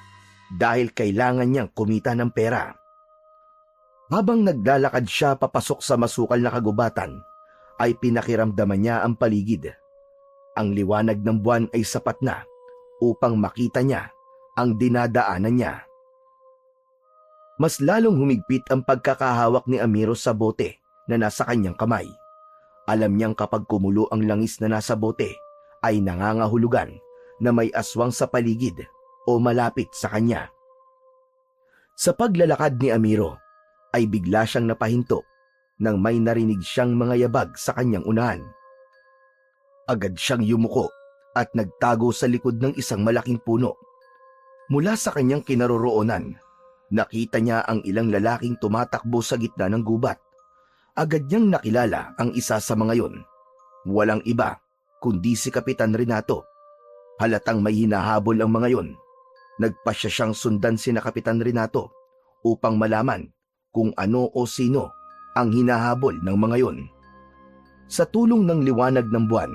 dahil kailangan niyang kumita ng pera. Habang naglalakad siya papasok sa masukal na kagubatan, ay pinakiramdaman niya ang paligid. Ang liwanag ng buwan ay sapat na upang makita niya ang dinadaanan niya. Mas lalong humigpit ang pagkakahawak ni Amiro sa bote na nasa kanyang kamay. Alam niyang kapag kumulo ang langis na nasa bote, ay nangangahulugan na may aswang sa paligid o malapit sa kanya. Sa paglalakad ni Amiro, ay bigla siyang napahinto nang may narinig siyang mga yabag sa kanyang unahan. Agad siyang yumuko at nagtago sa likod ng isang malaking puno. Mula sa kanyang kinaroroonan, nakita niya ang ilang lalaking tumatakbo sa gitna ng gubat. Agad niyang nakilala ang isa sa mga yon. Walang iba kundi si Kapitan Renato. Halatang may hinahabol ang mga yon. Nagpasya siyang sundan sina Kapitan Renato upang malaman kung ano o sino ang hinahabol ng mga yon. Sa tulong ng liwanag ng buwan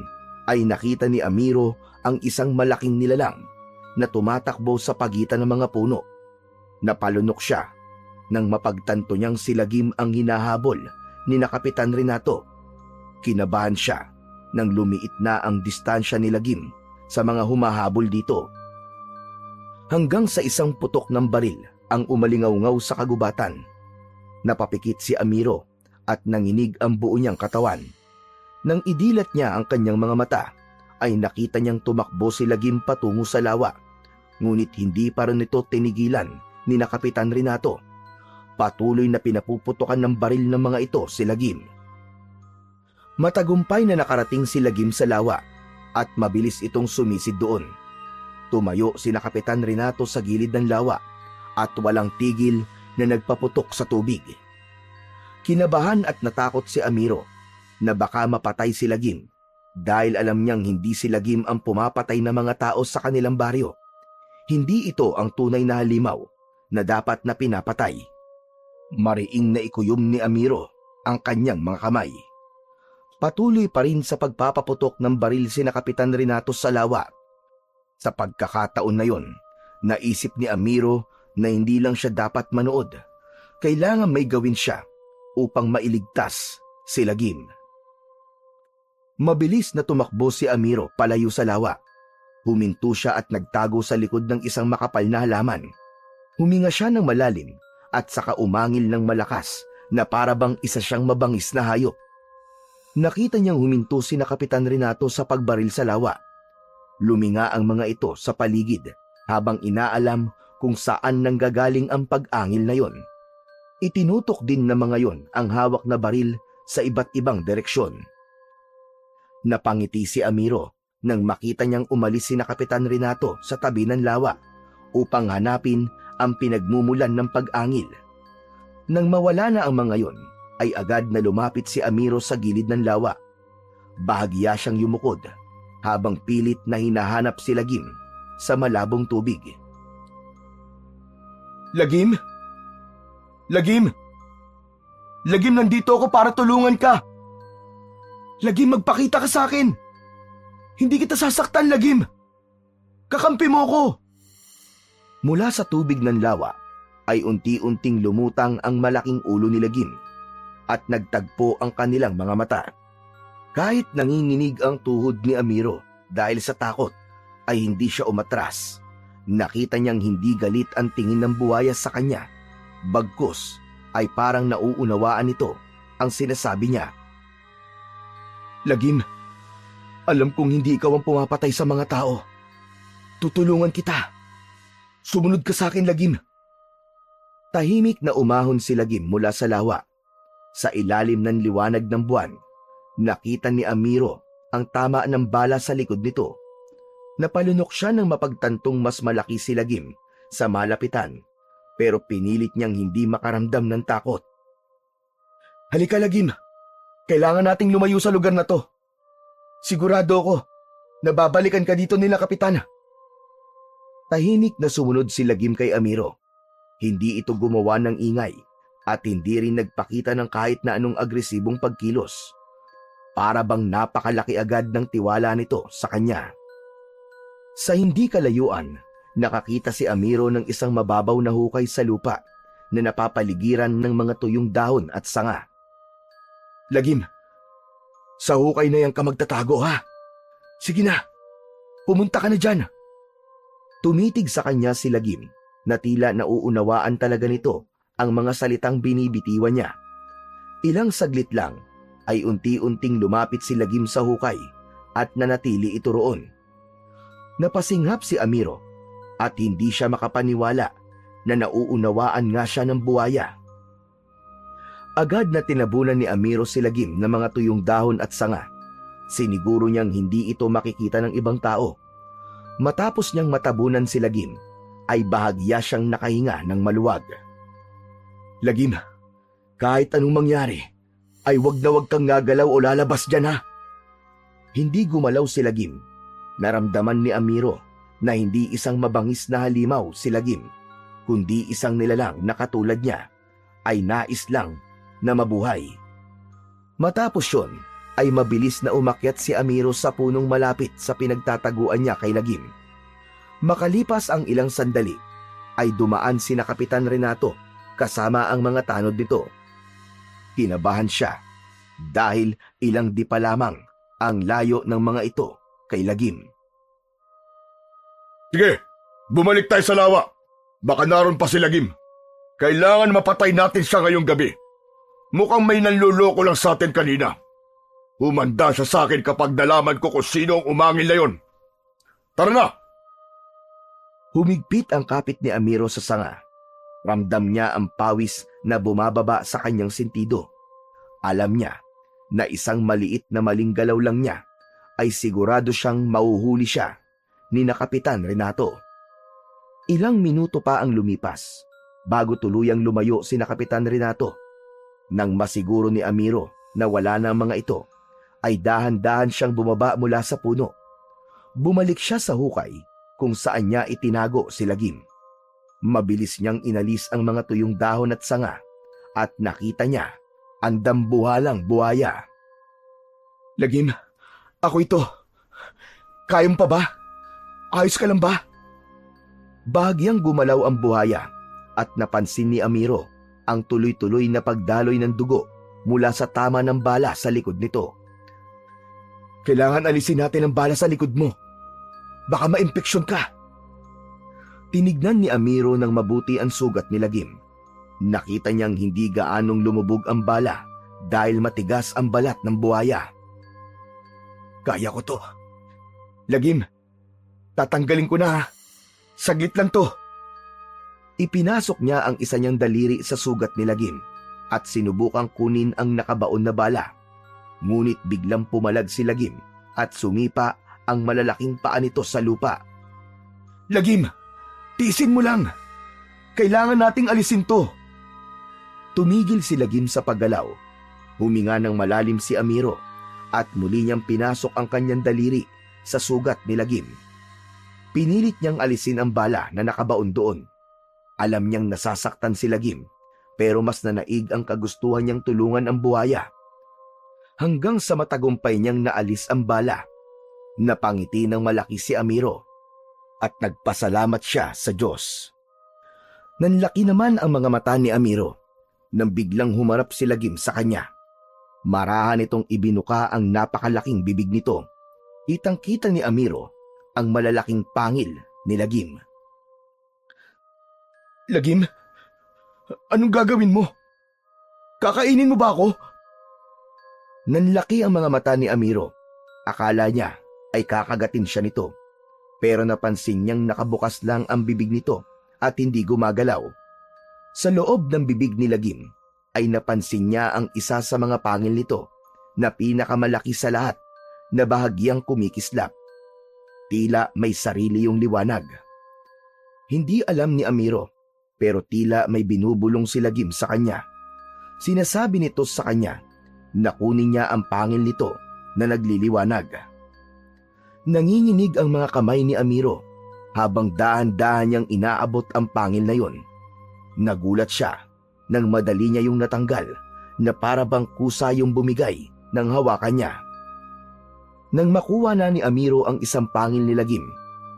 ay nakita ni Amiro ang isang malaking nilalang na tumatakbo sa pagitan ng mga puno. Napalunok siya nang mapagtanto niyang si Lagim ang hinahabol ni na Kapitan Renato. Kinabahan siya nang lumiit na ang distansya ni Lagim sa mga humahabol dito. Hanggang sa isang putok ng baril ang umalingaw-ngaw sa kagubatan. Napapikit si Amiro at nanginig ang buo niyang katawan. Nang idilat niya ang kanyang mga mata, ay nakita niyang tumakbo si Lagim patungo sa lawa. Ngunit hindi pa rin ito tinigilan ni na Kapitan Renato. Patuloy na pinapuputukan ng baril ng mga ito si Lagim. Matagumpay na nakarating si Lagim sa lawa at mabilis itong sumisid doon. Tumayo si na Kapitan Renato sa gilid ng lawa at walang tigil na nagpaputok sa tubig. Kinabahan at natakot si Amiro na baka mapatay si Lagim dahil alam niyang hindi si Lagim ang pumapatay na mga tao sa kanilang baryo. Hindi ito ang tunay na halimaw na dapat na pinapatay. Mariing na ikuyom ni Amiro ang kanyang mga kamay. Patuloy pa rin sa pagpapaputok ng baril si na Kapitan Renato sa lawa. Sa pagkakataon na yon, naisip ni Amiro na hindi lang siya dapat manood. Kailangan may gawin siya upang mailigtas si Lagim. Mabilis na tumakbo si Amiro palayo sa lawa. Huminto siya at nagtago sa likod ng isang makapal na halaman. Huminga siya ng malalim at saka umangil ng malakas na para bang isa siyang mabangis na hayop. Nakita niyang huminto si na Kapitan Renato sa pagbaril sa lawa. Luminga ang mga ito sa paligid habang inaalam kung saan nanggagaling ang pag-angil na yon. Itinutok din ng mga yon ang hawak na baril sa iba't ibang direksyon. Napangiti si Amiro nang makita niyang umalis si na Kapitan Renato sa tabi ng lawa upang hanapin ang pinagmumulan ng pag-angil. Nang mawala na ang mga yon, ay agad na lumapit si Amiro sa gilid ng lawa. Bahagya siyang yumukod habang pilit na hinahanap si Lagim sa malabong tubig. Lagim? Lagim? Lagim, nandito ako para tulungan ka. Lagim, magpakita ka sa akin. Hindi kita sasaktan, Lagim. Kakampi mo ko. Mula sa tubig ng lawa ay unti-unting lumutang ang malaking ulo ni Lagim at nagtagpo ang kanilang mga mata. Kahit nanginginig ang tuhod ni Amiro dahil sa takot, ay hindi siya umatras. Nakita niyang hindi galit ang tingin ng buwaya sa kanya. Bagkus ay parang nauunawaan nito ang sinasabi niya. Lagim, alam kong hindi ikaw ang pumapatay sa mga tao. Tutulungan kita. Sumunod ka sa akin, Lagim. Tahimik na umahon si Lagim mula sa lawa. Sa ilalim ng liwanag ng buwan, nakita ni Amiro ang tama ng bala sa likod nito. Napalunok siya nang mapagtantong mas malaki si Lagim sa malapitan, pero pinilit niyang hindi makaramdam ng takot. Halika, Lagim. Kailangan nating lumayo sa lugar na to. Sigurado ako na babalikan ka dito nila, Kapitan. Tahimik na sumunod si Lagim kay Amiro. Hindi ito gumawa ng ingay at hindi rin nagpakita ng kahit na anong agresibong pagkilos. Para bang napakalaki agad ng tiwala nito sa kanya. Sa hindi kalayuan, nakakita si Amiro ng isang mababaw na hukay sa lupa na napapaligiran ng mga tuyong dahon at sanga. Lagim, sa hukay na yan ka magtatago, ha? Sige na, pumunta ka na dyan. Tumitig sa kanya si Lagim na tila nauunawaan talaga nito ang mga salitang binibitiwan niya. Ilang saglit lang ay unti-unting lumapit si Lagim sa hukay at nanatili ito roon. Napasinghap si Amiro at hindi siya makapaniwala na nauunawaan nga siya ng buwaya. Agad na tinabunan ni Amiro si Lagim ng mga tuyong dahon at sanga. Siniguro niyang hindi ito makikita ng ibang tao. Matapos niyang matabunan si Lagim, ay bahagya siyang nakahinga ng maluwag. Lagim, kahit anong mangyari, ay wag na wag kang gagalaw o lalabas dyan, ha? Hindi gumalaw si Lagim. Naramdaman ni Amiro na hindi isang mabangis na halimaw si Lagim. kundi isang nilalang na katulad niya ay nais lang na mabuhay. Matapos yun, ay mabilis na umakyat si Amiro sa punong malapit sa pinagtataguan niya kay Lagim. Makalipas ang ilang sandali, ay dumaan sina Kapitan Renato kasama ang mga tanod nito. Kinabahan siya dahil ilang di pa lamang ang layo ng mga ito kay Lagim. Sige, bumalik tayo sa lawa. Baka naroon pa si Lagim. Kailangan mapatay natin siya ngayong gabi. Mukhang may nanluloko lang sa atin kanina. Humanda siya sa akin kapag nalaman ko kung sino ang umangil na yon. Tara na! Humigpit ang kapit ni Amiro sa sanga. Ramdam niya ang pawis na bumababa sa kanyang sentido. Alam niya na isang maliit na maling galaw lang niya ay sigurado siyang mauhuli siya ni na Kapitan Renato. Ilang minuto pa ang lumipas bago tuluyang lumayo si na Kapitan Renato. Nang masiguro ni Amiro na wala na ang mga ito, ay dahan-dahan siyang bumaba mula sa puno. Bumalik siya sa hukay kung saan niya itinago si Lagim. Mabilis niyang inalis ang mga tuyong dahon at sanga at nakita niya ang dambuhalang buhaya. Lagim, ako ito. Kaya mo pa ba? Ayos ka lang ba? Bahagyang gumalaw ang buhaya at napansin ni Amiro ang tuloy-tuloy na pagdaloy ng dugo mula sa tama ng bala sa likod nito. Kailangan alisin natin ang bala sa likod mo. Baka ma-impeksyon ka. Tinignan ni Amiro ng mabuti ang sugat ni Lagim. Nakita niyang hindi gaanong lumubog ang bala dahil matigas ang balat ng buhaya. Kaya ko to. Lagim, tatanggalin ko na ha. Saglit lang to. Ipinasok niya ang isa niyang daliri sa sugat ni Lagim at sinubukang kunin ang nakabaon na bala. Ngunit biglang pumalag si Lagim at sumipa ang malalaking paa nito sa lupa. Lagim, tiisin mo lang. Kailangan nating alisin to. Tumigil si Lagim sa paggalaw. Huminga ng malalim si Amiro at muli niyang pinasok ang kanyang daliri sa sugat ni Lagim. Pinilit niyang alisin ang bala na nakabaon doon. Alam niyang nasasaktan si Lagim pero mas nanaig ang kagustuhan niyang tulungan ang buhaya. Hanggang sa matagumpay niyang naalis ang bala, napangiti ng malaki si Amiro at nagpasalamat siya sa Diyos. Nanlaki naman ang mga mata ni Amiro nang biglang humarap si Lagim sa kanya. Marahan itong ibinuka ang napakalaking bibig nito. Kitang-kita ni Amiro ang malalaking pangil ni Lagim. Lagim, anong gagawin mo? Kakainin mo ba ako? Nanlaki ang mga mata ni Amiro. Akala niya ay kakagatin siya nito. Pero napansin niyang nakabukas lang ang bibig nito at hindi gumagalaw. Sa loob ng bibig ni Lagim ay napansin niya ang isa sa mga pangil nito na pinakamalaki sa lahat na bahagyang kumikislap. Tila may sarili yung liwanag. Hindi alam ni Amiro pero tila may binubulong si Lagim sa kanya. Sinasabi nito sa kanya na kunin niya ang pangil nito na nagliliwanag. Nanginginig ang mga kamay ni Amiro habang dahan-dahan niyang inaabot ang pangil na yon. Nagulat siya nang madali niya yung natanggal na para bang kusa yung bumigay ng hawakan niya. Nang makuha na ni Amiro ang isang pangil ni Lagim,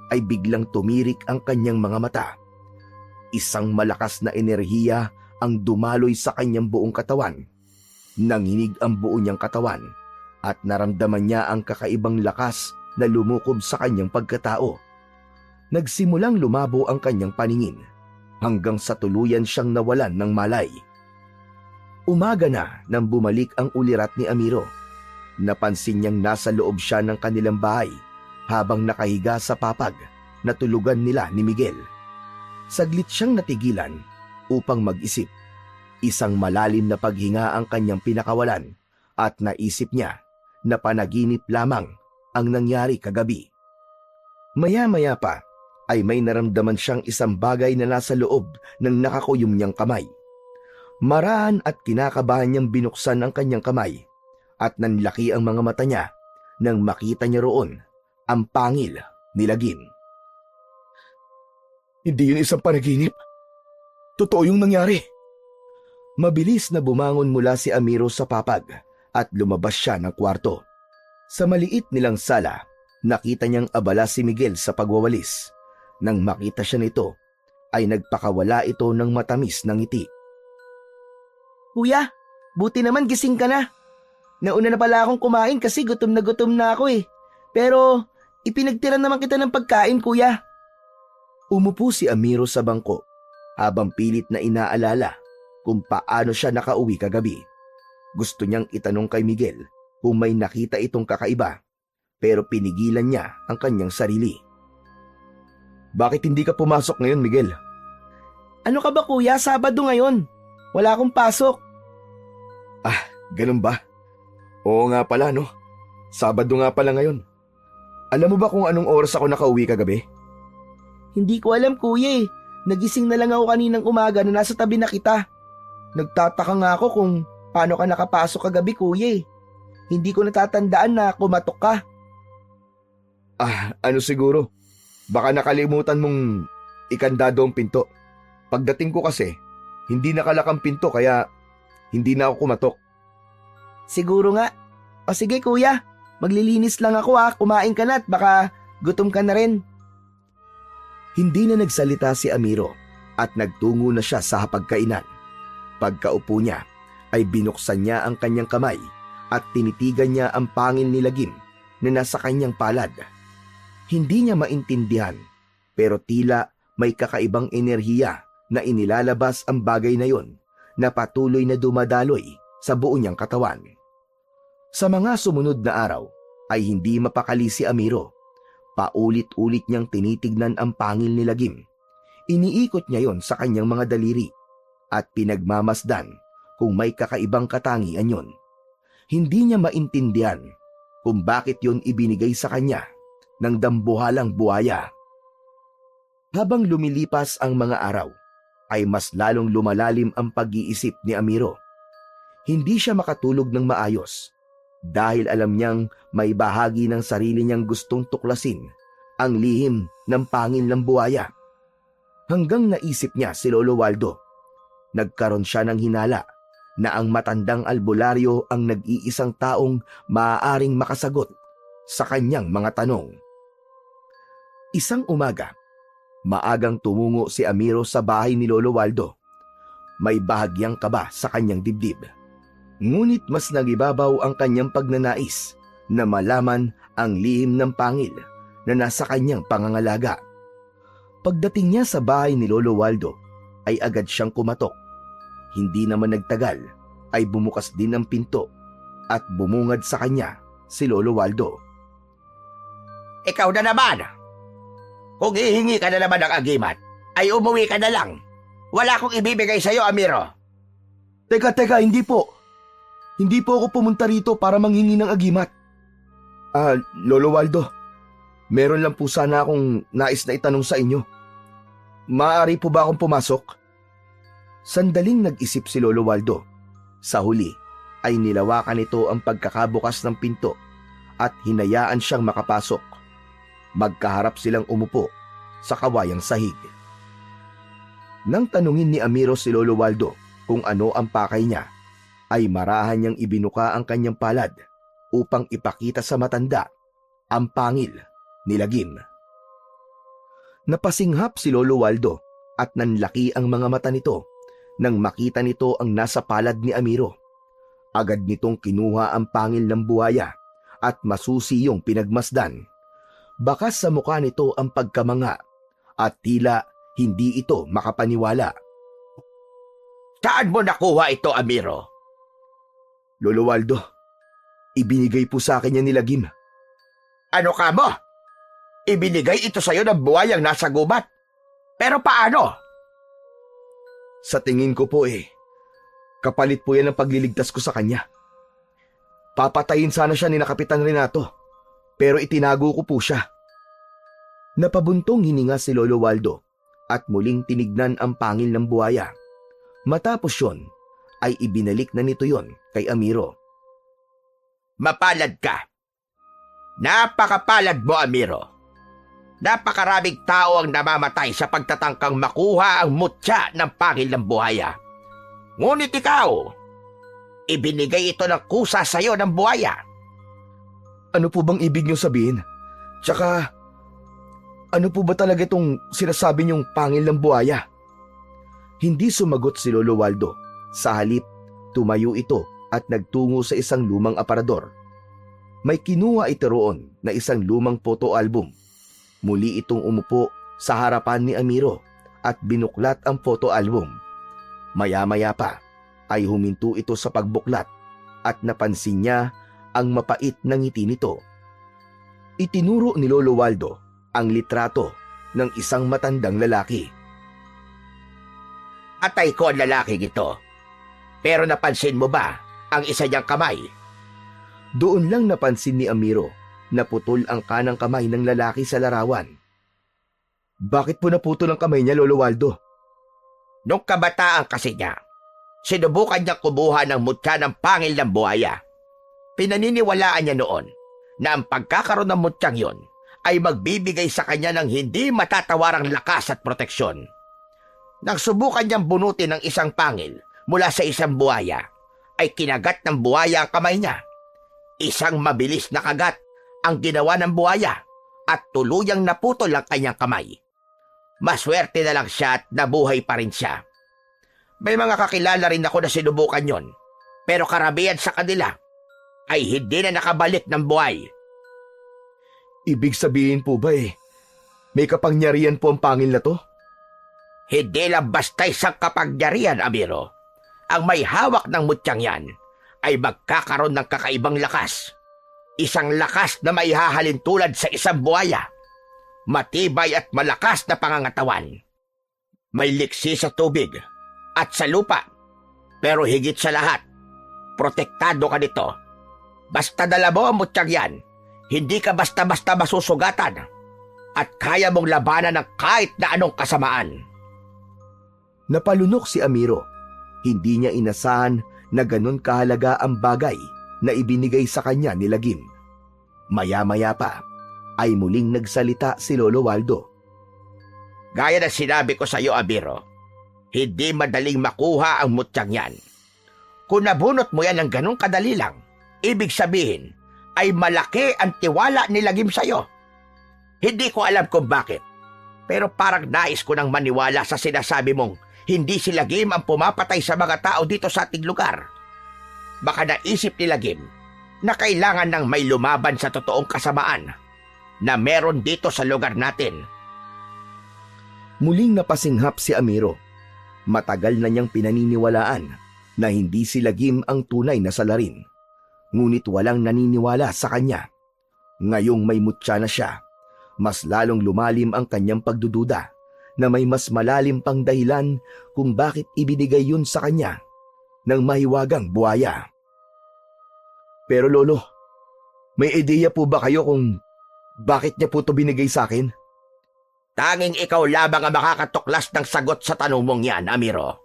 ay biglang tumirik ang kanyang mga mata. Isang malakas na enerhiya ang dumaloy sa kanyang buong katawan. Nanginig ang buo niyang katawan at naramdaman niya ang kakaibang lakas na lumukob sa kanyang pagkatao. Nagsimulang lumabo ang kanyang paningin hanggang sa tuluyan siyang nawalan ng malay. Umaga na nang bumalik ang ulirat ni Amiro. Napansin niyang nasa loob siya ng kanilang bahay habang nakahiga sa papag na tulugan nila ni Miguel. Saglit siyang natigilan upang mag-isip. Isang malalim na paghinga ang kanyang pinakawalan at naisip niya na panaginip lamang ang nangyari kagabi. Maya-maya pa ay may naramdaman siyang isang bagay na nasa loob ng nakakuyom niyang kamay. Marahan at kinakabahan niyang binuksan ang kanyang kamay at nanlaki ang mga mata niya nang makita niya roon ang pangil ni Lagim. Hindi yun isang panaginip. Totoo yung nangyari. Mabilis na bumangon mula si Amiro sa papag at lumabas siya ng kwarto. Sa maliit nilang sala, nakita niyang abala si Miguel sa pagwawalis. Nang makita siya nito, ay nagpakawala ito ng matamis na ngiti. Kuya, buti naman gising ka na. Nauna na pala akong kumain kasi gutom na ako eh. Pero ipinagtira naman kita ng pagkain, kuya. Umupo si Amiro sa bangko habang pilit na inaalala kung paano siya nakauwi kagabi. Gusto niyang itanong kay Miguel kung may nakita itong kakaiba, pero pinigilan niya ang kanyang sarili. Bakit hindi ka pumasok ngayon, Miguel? Ano ka ba, kuya? Sabado ngayon. Wala akong pasok. Ganun ba? Oo nga pala, no? Sabado nga pala ngayon. Alam mo ba kung anong oras ako nakauwi kagabi? Hindi ko alam, kuya eh. Nagising na lang ako kaninang umaga na nasa tabi na kita. Nagtataka nga ako kung paano ka nakapasok kagabi, kuya eh. Hindi ko natatandaan na kumatok ka. Ano siguro? Baka nakalimutan mong ikandado ang pinto. Pagdating ko kasi, hindi nakalakang pinto kaya hindi na ako kumatok. Siguro nga. O sige, kuya. Maglilinis lang ako kumain ka na at baka gutom ka na rin. Hindi na nagsalita si Amiro at nagtungo na siya sa hapagkainan. Pagkaupo niya ay binuksan niya ang kanyang kamay at tinitigan niya ang pangil ni Lagim na nasa kanyang palad. Hindi niya maintindihan pero tila may kakaibang enerhiya na inilalabas ang bagay na yon na patuloy na dumadaloy sa buo niyang katawan. Sa mga sumunod na araw ay hindi mapakali si Amiro. Paulit-ulit niyang tinitignan ang pangil ni Lagim. Iniikot niya yon sa kanyang mga daliri at pinagmamasdan kung may kakaibang katangian yon. Hindi niya maintindihan kung bakit yon ibinigay sa kanya ng dambuhalang buhaya. Habang lumilipas ang mga araw, ay mas lalong lumalalim ang pag-iisip ni Amiro. Hindi siya makatulog ng maayos dahil alam niyang may bahagi ng sarili niyang gustong tuklasin ang lihim ng pangil ng buhaya. Hanggang naisip niya si Lolo Waldo. Nagkaroon siya ng hinala na ang matandang albularyo ang nag-iisang taong maaaring makasagot sa kanyang mga tanong. Isang umaga, maagang tumungo si Amiro sa bahay ni Lolo Waldo. May bahagyang kaba sa kanyang dibdib. Ngunit mas nagibabaw ang kanyang pagnanais na malaman ang lihim ng pangil na nasa kanyang pangangalaga. Pagdating niya sa bahay ni Lolo Waldo, ay agad siyang kumatok. Hindi naman nagtagal, ay bumukas din ang pinto at bumungad sa kanya si Lolo Waldo. Ikaw na naman! Kung hihingi ka na naman ng agimat, ay umuwi ka na lang. Wala akong ibibigay sa'yo, Amiro. Teka, hindi po. Hindi po ako pumunta rito para manghingi ng agimat. Lolo Waldo, meron lang po sana akong nais na itanong sa inyo. Maaari po ba akong pumasok? Sandaling nag-isip si Lolo Waldo. Sa huli ay nilawakan nito ang pagkakabukas ng pinto at hinayaan siyang makapasok. Magkaharap silang umupo sa kawayang sahig. Nang tanungin ni Amiro si Lolo Waldo kung ano ang pakay niya, ay marahan niyang ibinuka ang kanyang palad upang ipakita sa matanda ang pangil ni Lagim. Napasinghap si Lolo Waldo at nanlaki ang mga mata nito nang makita nito ang nasa palad ni Amiro. Agad nitong kinuha ang pangil ng buhaya at masusi yung pinagmasdan. Bakas sa mukha nito ang pagkamanga at tila hindi ito makapaniwala. Saan mo nakuha ito, Amiro? Lolo Waldo, ibinigay po sa akin yan ni Lagim. Ano ka mo? Ibinigay ito sa'yo ng buhayang nasa gubat. Pero paano? Sa tingin ko po kapalit po yan ang pagliligtas ko sa kanya. Papatayin sana siya ni Kapitan Renato, pero itinago ko po siya. Napabuntong hininga si Lolo Waldo at muling tinignan ang pangil ng buhaya. Matapos yon, ay ibinalik na nito yon kay Amiro. Mapalad ka. Napakapalad mo, Amiro. Napakaraming tao ang namamatay sa pagtatangkang makuha ang mutya ng pangil ng buhaya. Ngunit ikaw, ibinigay ito ng kusa sa iyo ng buhaya. Ano po bang ibig niyo sabihin? Tsaka, ano po ba talaga itong sinasabi niyong pangil ng buhaya? Hindi sumagot si Lolo Waldo. Sa halip, tumayo ito at nagtungo sa isang lumang aparador. May kinuha ito roon na isang lumang photo album. Muli itong umupo sa harapan ni Amiro at binuklat ang photo album. Maya-maya pa ay huminto ito sa pagbuklat at napansin niya ang mapait na ngiti nito. Itinuro ni Lolo Waldo ang litrato ng isang matandang lalaki. Atay ko ang lalaking ito. Pero napansin mo ba ang isa niyang kamay? Doon lang napansin ni Amiro na putol ang kanang kamay ng lalaki sa larawan. Bakit po naputol ang kamay niya, Lolo Waldo? Nung kabataan kasi niya, sinubukan niya kumuha ng mutya ng pangil ng buhaya. Pinaniniwalaan niya noon na ang pagkakaroon ng mutyang yon ay magbibigay sa kanya ng hindi matatawarang lakas at proteksyon. Nang subukan niyang bunutin ng isang pangil mula sa isang buhaya, ay kinagat ng buhaya ang kamay niya. Isang mabilis na kagat ang ginawa ng buhaya at tuluyang naputol ang kanyang kamay. Maswerte na lang siya at nabuhay pa rin siya. May mga kakilala rin ako na sinubukan yon, pero karamihan sa kanila ay hindi na nakabalik ng buhay. Ibig sabihin po ba may kapangyarihan po ang pangil na to? Hindi lang basta isang kapangyarihan, Amiro. Ang may hawak ng mutyang yan ay magkakaroon ng kakaibang lakas. Isang lakas na maihahalin tulad sa isang buhaya. Matibay at malakas na pangangatawan. May liksi sa tubig at sa lupa. Pero higit sa lahat, protektado ka nito. Basta dala mo ang mutyang yan, hindi ka basta-basta masusugatan at kaya mong labanan ng kahit na anong kasamaan. Napalunok si Amiro. Hindi niya inasahan na ganun kahalaga ang bagay na ibinigay sa kanya ni Lagim. Maya-maya pa ay muling nagsalita si Lolo Waldo. Gaya na sinabi ko sa iyo, Amiro, hindi madaling makuha ang mutyang yan. Kung nabunot mo yan ng ganun kadali lang, ibig sabihin ay malaki ang tiwala ni Lagim sa iyo. Hindi ko alam kung bakit, pero parang nais ko nang maniwala sa sinasabi mong hindi si Lagim ang pumapatay sa mga tao dito sa ating lugar. Baka naisip ni Lagim na kailangan ng may lumaban sa totoong kasamaan na meron dito sa lugar natin. Muling napasinghap si Amiro. Matagal na niyang pinaniniwalaan na hindi si Lagim ang tunay na salarin. Ngunit walang naniniwala sa kanya. Ngayong may mutya na siya, mas lalong lumalim ang kanyang pagdududa na may mas malalim pang dahilan kung bakit ibinigay yun sa kanya ng mahiwagang buhaya. Pero Lolo, may ideya po ba kayo kung bakit niya po ito binigay sa akin? Tanging ikaw lamang ang makakatuklas ng sagot sa tanong mong yan, Amiro.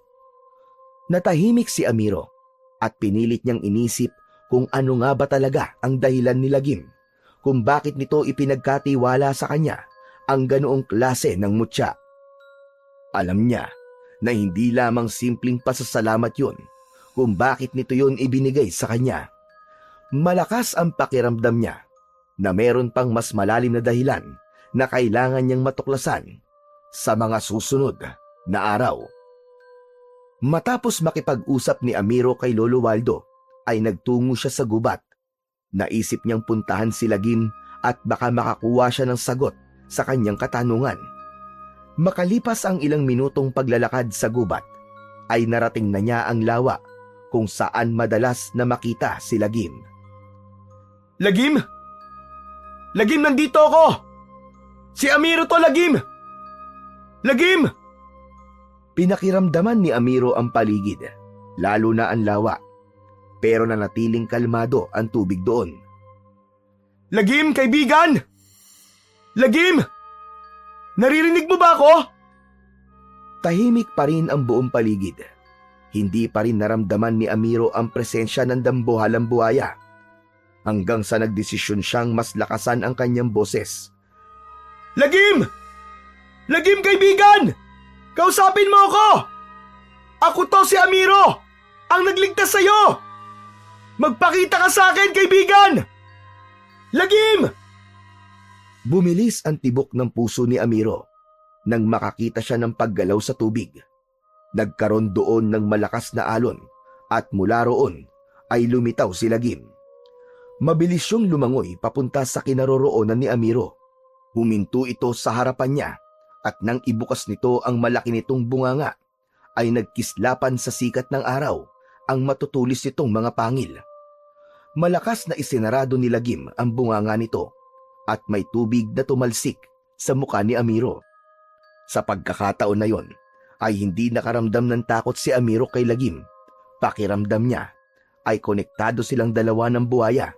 Natahimik si Amiro at pinilit niyang inisip kung ano nga ba talaga ang dahilan ni Lagim kung bakit nito ipinagkatiwala sa kanya ang ganoong klase ng mutya. Alam niya na hindi lamang simpleng pasasalamat yun kung bakit nito yun ibinigay sa kanya. Malakas ang pakiramdam niya na meron pang mas malalim na dahilan na kailangan niyang matuklasan sa mga susunod na araw. Matapos makipag-usap ni Amiro kay Lolo Waldo, ay nagtungo siya sa gubat. Naisip niyang puntahan si Lagim at baka makakuha siya ng sagot sa kanyang katanungan. Makalipas ang ilang minutong paglalakad sa gubat, ay narating na niya ang lawa kung saan madalas na makita si Lagim. Lagim! Lagim, nandito ako! Si Amiro to, Lagim! Lagim! Pinakiramdaman ni Amiro ang paligid, lalo na ang lawa, pero nanatiling kalmado ang tubig doon. Lagim, kaibigan! Lagim! Naririnig mo ba ako? Tahimik pa rin ang buong paligid. Hindi pa rin naramdaman ni Amiro ang presensya ng dambuhalang buhaya, hanggang sa nagdesisyon siyang mas lakasan ang kanyang boses. Lagim! Lagim, kaibigan! Kausapin mo ako! Ako to si Amiro! Ang nagligtas sa'yo! Magpakita ka sa akin, kaibigan! Lagim! Bumilis ang tibok ng puso ni Amiro nang makakita siya ng paggalaw sa tubig. Nagkaroon doon ng malakas na alon at mula roon ay lumitaw si Lagim. Mabilis siyang lumangoy papunta sa kinaroroonan ni Amiro. Huminto ito sa harapan niya at nang ibukas nito ang malaki nitong bunganga ay nagkislapan sa sikat ng araw ang matutulis nitong mga pangil. Malakas na isinarado ni Lagim ang bunganga nito at may tubig na tumalsik sa mukha ni Amiro. Sa pagkakataon na yon ay hindi nakaramdam ng takot si Amiro kay Lagim. Pakiramdam niya ay konektado silang dalawa ng buhaya.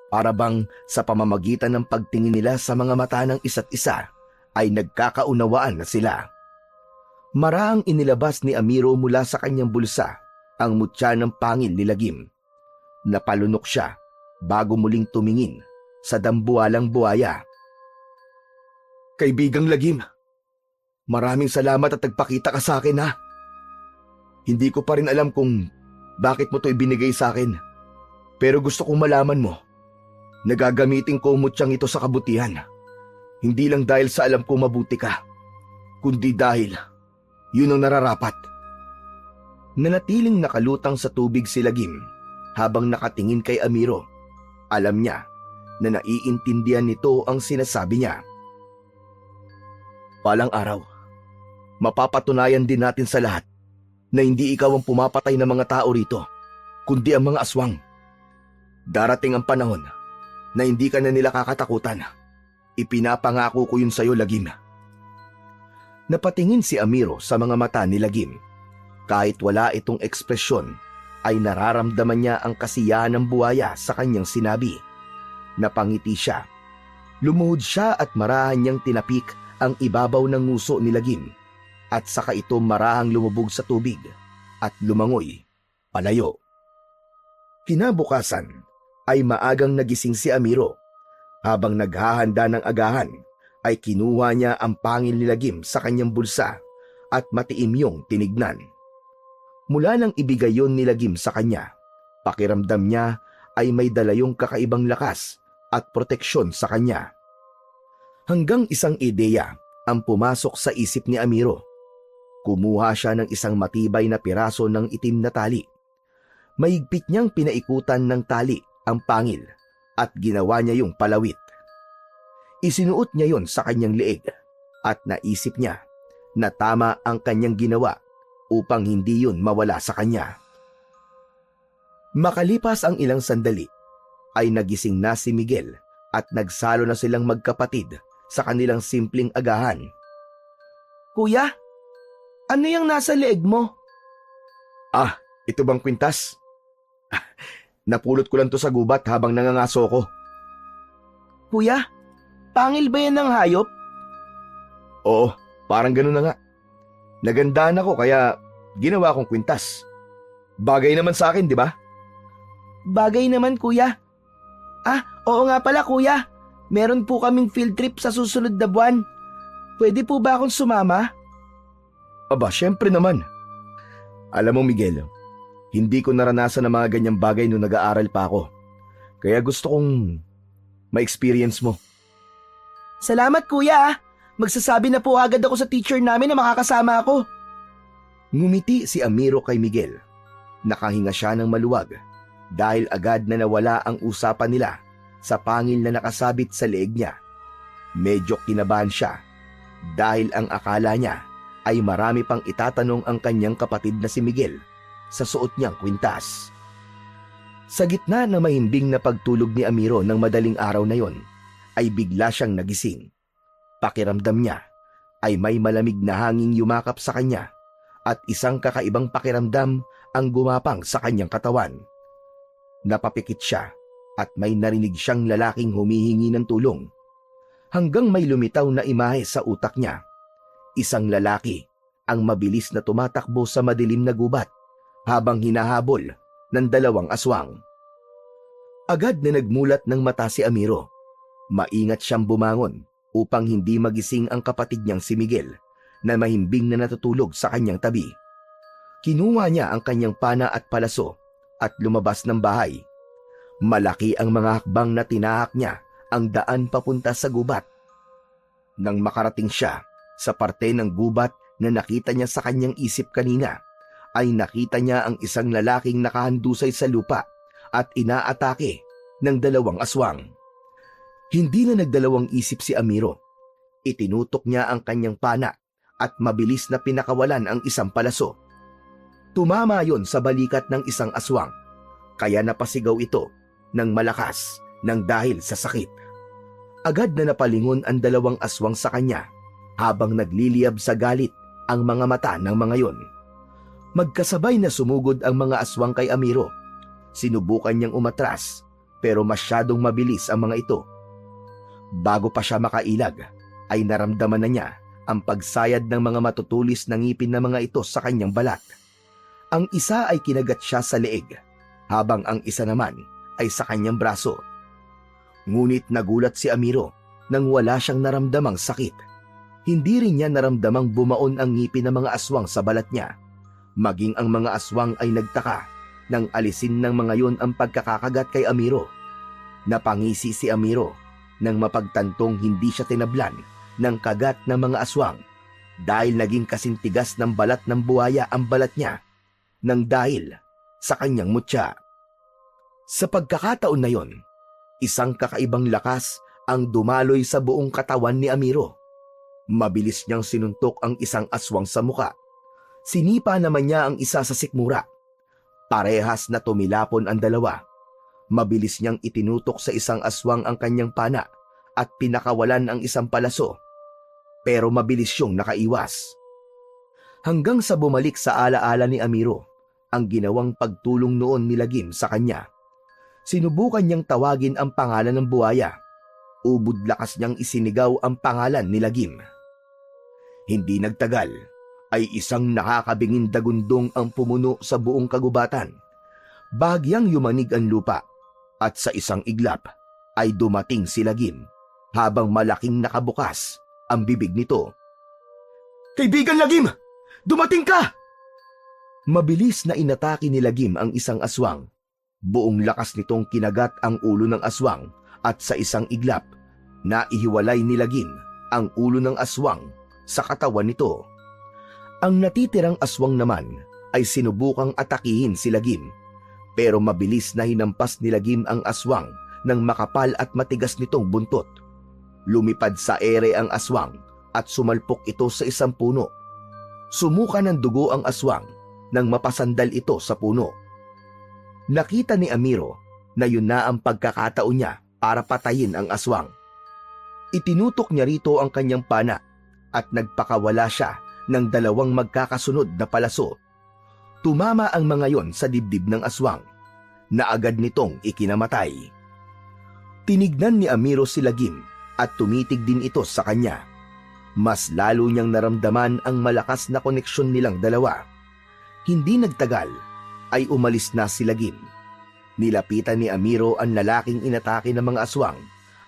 Para bang sa pamamagitan ng pagtingin nila sa mga mata ng isa't isa ay nagkakaunawaan na sila. Maraang inilabas ni Amiro mula sa kanyang bulsa ang mutya ng pangil ni Lagim. Napalunok siya bago muling tumingin sa dambuhalang buhaya. Kaibigang Lagim, maraming salamat at nagpakita ka sa akin, ha. Hindi ko pa rin alam kung bakit mo to ibinigay sa akin. Pero gusto kong malaman mo, nagagamitin ko mutyang ito sa kabutihan. Hindi lang dahil sa alam ko mabuti ka, kundi dahil yun ang nararapat. Nanatiling nakalutang sa tubig si Lagim habang nakatingin kay Amiro. Alam niya na naiintindihan nito ang sinasabi niya. Palang araw, mapapatunayan din natin sa lahat na hindi ikaw ang pumapatay ng mga tao rito, kundi ang mga aswang. Darating ang panahon na hindi ka na nila kakatakutan. Ipinapangako ko yun sa'yo, Lagim. Napatingin si Amiro sa mga mata ni Lagim. Kahit wala itong ekspresyon, ay nararamdaman niya ang kasiyahan ng buhaya sa kanyang sinabi. Napangiti siya. Lumuhod siya at marahan niyang tinapik ang ibabaw ng nguso ni Lagim at saka ito marahang lumubog sa tubig at lumangoy palayo. Kinabukasan ay maagang nagising si Amiro. Habang naghahanda ng agahan ay kinuha niya ang pangil ni Lagim sa kanyang bulsa at matiimyong tinignan. Mula nang ibigay yon ni Lagim sa kanya, pakiramdam niya ay may dalayong kakaibang lakas at proteksyon sa kanya. Hanggang isang ideya ang pumasok sa isip ni Amiro. Kumuha siya ng isang matibay na piraso ng itim na tali. Mahigpit niyang pinaikutan ng tali ang pangil at ginawa niya yung palawit. Isinuot niya yon sa kanyang leeg at naisip niya na tama ang kanyang ginawa upang hindi yun mawala sa kanya. Makalipas ang ilang sandali, ay nagising na si Miguel at nagsalo na silang magkapatid sa kanilang simpleng agahan. Kuya, ano yung nasa leeg mo? Ah, ito bang kwintas? Napulot ko lang to sa gubat habang nangangaso ko. Kuya, pangil ba yan ng hayop? Oo, parang ganun na nga. Nagandaan ako kaya ginawa kong kwintas. Bagay naman sa akin, di ba? Bagay naman, kuya. Ah, oo nga pala, kuya. Meron po kaming field trip sa susunod na buwan. Pwede po ba akong sumama? Aba, syempre naman. Alam mo, Miguel, hindi ko naranasan ang mga ganyang bagay nung nag-aaral pa ako. Kaya gusto kong ma-experience mo. Salamat, kuya. Magsasabi na po agad ako sa teacher namin na makakasama ako. Ngumiti si Amiro kay Miguel. Nakahinga siya ng maluwag dahil agad na nawala ang usapan nila sa pangil na nakasabit sa leeg niya. Medyo kinabahan siya dahil ang akala niya ay marami pang itatanong ang kanyang kapatid na si Miguel sa suot niyang kwintas. Sa gitna ng mahimbing na pagtulog ni Amiro ng madaling araw na yon, ay bigla siyang nagising. Pakiramdam niya ay may malamig na hanging yumakap sa kanya at isang kakaibang pakiramdam ang gumapang sa kanyang katawan. Napapikit siya at may narinig siyang lalaking humihingi ng tulong. Hanggang may lumitaw na imahe sa utak niya. Isang lalaki ang mabilis na tumatakbo sa madilim na gubat habang hinahabol ng dalawang aswang. Agad na nagmulat ng mata si Amiro. Maingat siyang bumangon upang hindi magising ang kapatid niyang si Miguel na mahimbing na natutulog sa kanyang tabi. Kinuha niya ang kanyang pana at palaso at lumabas ng bahay. Malaki ang mga hakbang na tinahak niya ang daan papunta sa gubat. Nang makarating siya sa parte ng gubat na nakita niya sa kanyang isip kanina, ay nakita niya ang isang lalaking nakahandusay sa lupa at inaatake ng 2 aswang. Hindi na nagdalawang isip si Amiro. Itinutok niya ang kanyang pana at mabilis na pinakawalan ang isang palaso. Tumama yon sa balikat ng isang aswang, kaya napasigaw ito ng malakas nang dahil sa sakit. Agad na napalingon ang 2 aswang sa kanya habang nagliliyab sa galit ang mga mata ng mga yon. Magkasabay na sumugod ang mga aswang kay Amiro. Sinubukan niyang umatras pero masyadong mabilis ang mga ito. Bago pa siya makailag ay naramdaman na niya ang pagsayad ng mga matutulis na ngipin ng mga ito sa kanyang balat. Ang isa ay kinagat siya sa leeg, habang ang isa naman ay sa kanyang braso. Ngunit nagulat si Amiro nang wala siyang naramdamang sakit. Hindi rin niya naramdamang bumaon ang ngipin ng mga aswang sa balat niya. Maging ang mga aswang ay nagtaka nang alisin ng mga yon ang pagkakakagat kay Amiro. Napangisi si Amiro nang mapagtantong hindi siya tinablan ng kagat ng mga aswang dahil naging kasintigas ng balat ng buhaya ang balat niya nang dahil sa kanyang mutya. Sa pagkakataon na yon, isang kakaibang lakas ang dumaloy sa buong katawan ni Amiro. Mabilis niyang sinuntok ang isang aswang sa muka. Sinipa naman niya ang isa sa sikmura. Parehas na tumilapon ang 2. Mabilis niyang itinutok sa isang aswang ang kanyang pana at pinakawalan ang isang palaso. Pero mabilis siyang nakaiwas. Hanggang sa bumalik sa alaala ni Amiro ang ginawang pagtulong noon ni Lagim sa kanya. Sinubukan niyang tawagin ang pangalan ng buhaya. Ubod lakas niyang isinigaw ang pangalan ni Lagim. Hindi nagtagal ay isang nakakabingin dagundong ang pumuno sa buong kagubatan. Bahagyang yumanig ang lupa at sa isang iglap ay dumating si Lagim habang malaking nakabukas ang bibig nito. "Kaibigan Lagim! Dumating ka!" Mabilis na inatake ni Lagim ang isang aswang. Buong lakas nitong kinagat ang ulo ng aswang at sa isang iglap, naihiwalay ni Lagim ang ulo ng aswang sa katawan nito. Ang natitirang aswang naman ay sinubukang atakihin si Lagim, pero mabilis na hinampas ni Lagim ang aswang ng makapal at matigas nitong buntot. Lumipad sa ere ang aswang at sumalpok ito sa isang puno. Sumuka ng dugo ang aswang nang mapasandal ito sa puno. Nakita ni Amiro na yun na ang pagkakataon niya para patayin ang aswang. Itinutok niya rito ang kanyang pana at nagpakawala siya ng 2 magkakasunod na palaso. Tumama ang mga yon sa dibdib ng aswang na agad nitong ikinamatay. Tinignan ni Amiro si Lagim at tumitig din ito sa kanya. Mas lalo niyang naramdaman ang malakas na koneksyon nilang 2. Hindi nagtagal ay umalis na si Lagim. Nilapitan ni Amiro ang lalaking inatake ng mga aswang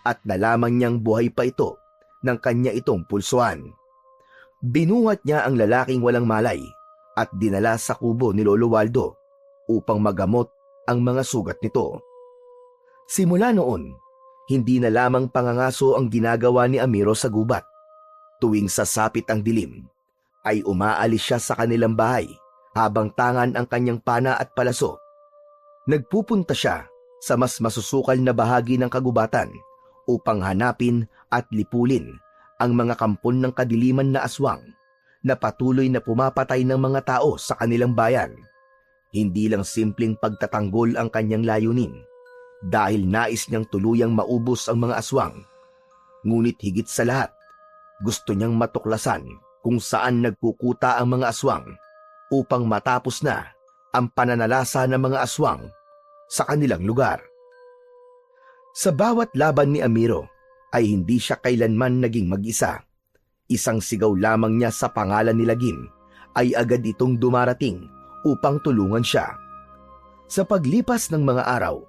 at nalaman niyang buhay pa ito ng kanya itong pulsuan. Binuhat niya ang lalaking walang malay at dinala sa kubo ni Lolo Waldo upang magamot ang mga sugat nito. Simula noon, hindi na lamang pangangaso ang ginagawa ni Amiro sa gubat. Tuwing sasapit ang dilim, ay umaalis siya sa kanilang bahay habang tangan ang kanyang pana at palaso. Nagpupunta siya sa mas masusukal na bahagi ng kagubatan upang hanapin at lipulin ang mga kampon ng kadiliman na aswang na patuloy na pumapatay ng mga tao sa kanilang bayan. Hindi lang simpleng pagtatanggol ang kanyang layunin dahil nais niyang tuluyang maubos ang mga aswang. Ngunit higit sa lahat, gusto niyang matuklasan kung saan nagkukuta ang mga aswang upang matapos na ang pananalasa ng mga aswang sa kanilang lugar. Sa bawat laban ni Amiro ay hindi siya kailanman naging mag-isa. Isang sigaw lamang niya sa pangalan ni Lagim ay agad itong dumarating upang tulungan siya. Sa paglipas ng mga araw,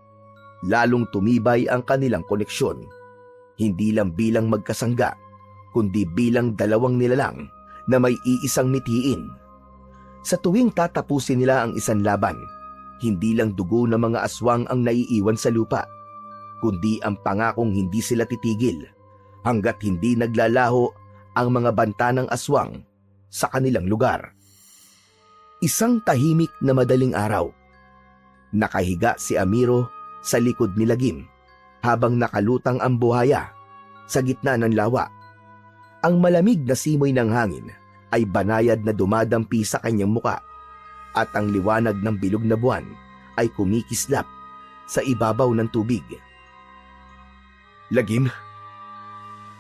lalong tumibay ang kanilang koneksyon. Hindi lang bilang magkasangga, kundi bilang dalawang nilalang na may iisang mithiin. Sa tuwing tatapusin nila ang isang laban, hindi lang dugo ng mga aswang ang naiiwan sa lupa, kundi ang pangakong hindi sila titigil hanggat hindi naglalaho ang mga banta ng aswang sa kanilang lugar. Isang tahimik na madaling araw. Nakahiga si Amiro sa likod ni Lagim habang nakalutang ang buhaya sa gitna ng lawa. Ang malamig na simoy ng hangin ay banayad na dumadampi sa kanyang muka at ang liwanag ng bilog na buwan ay kumikislap sa ibabaw ng tubig. Lagim,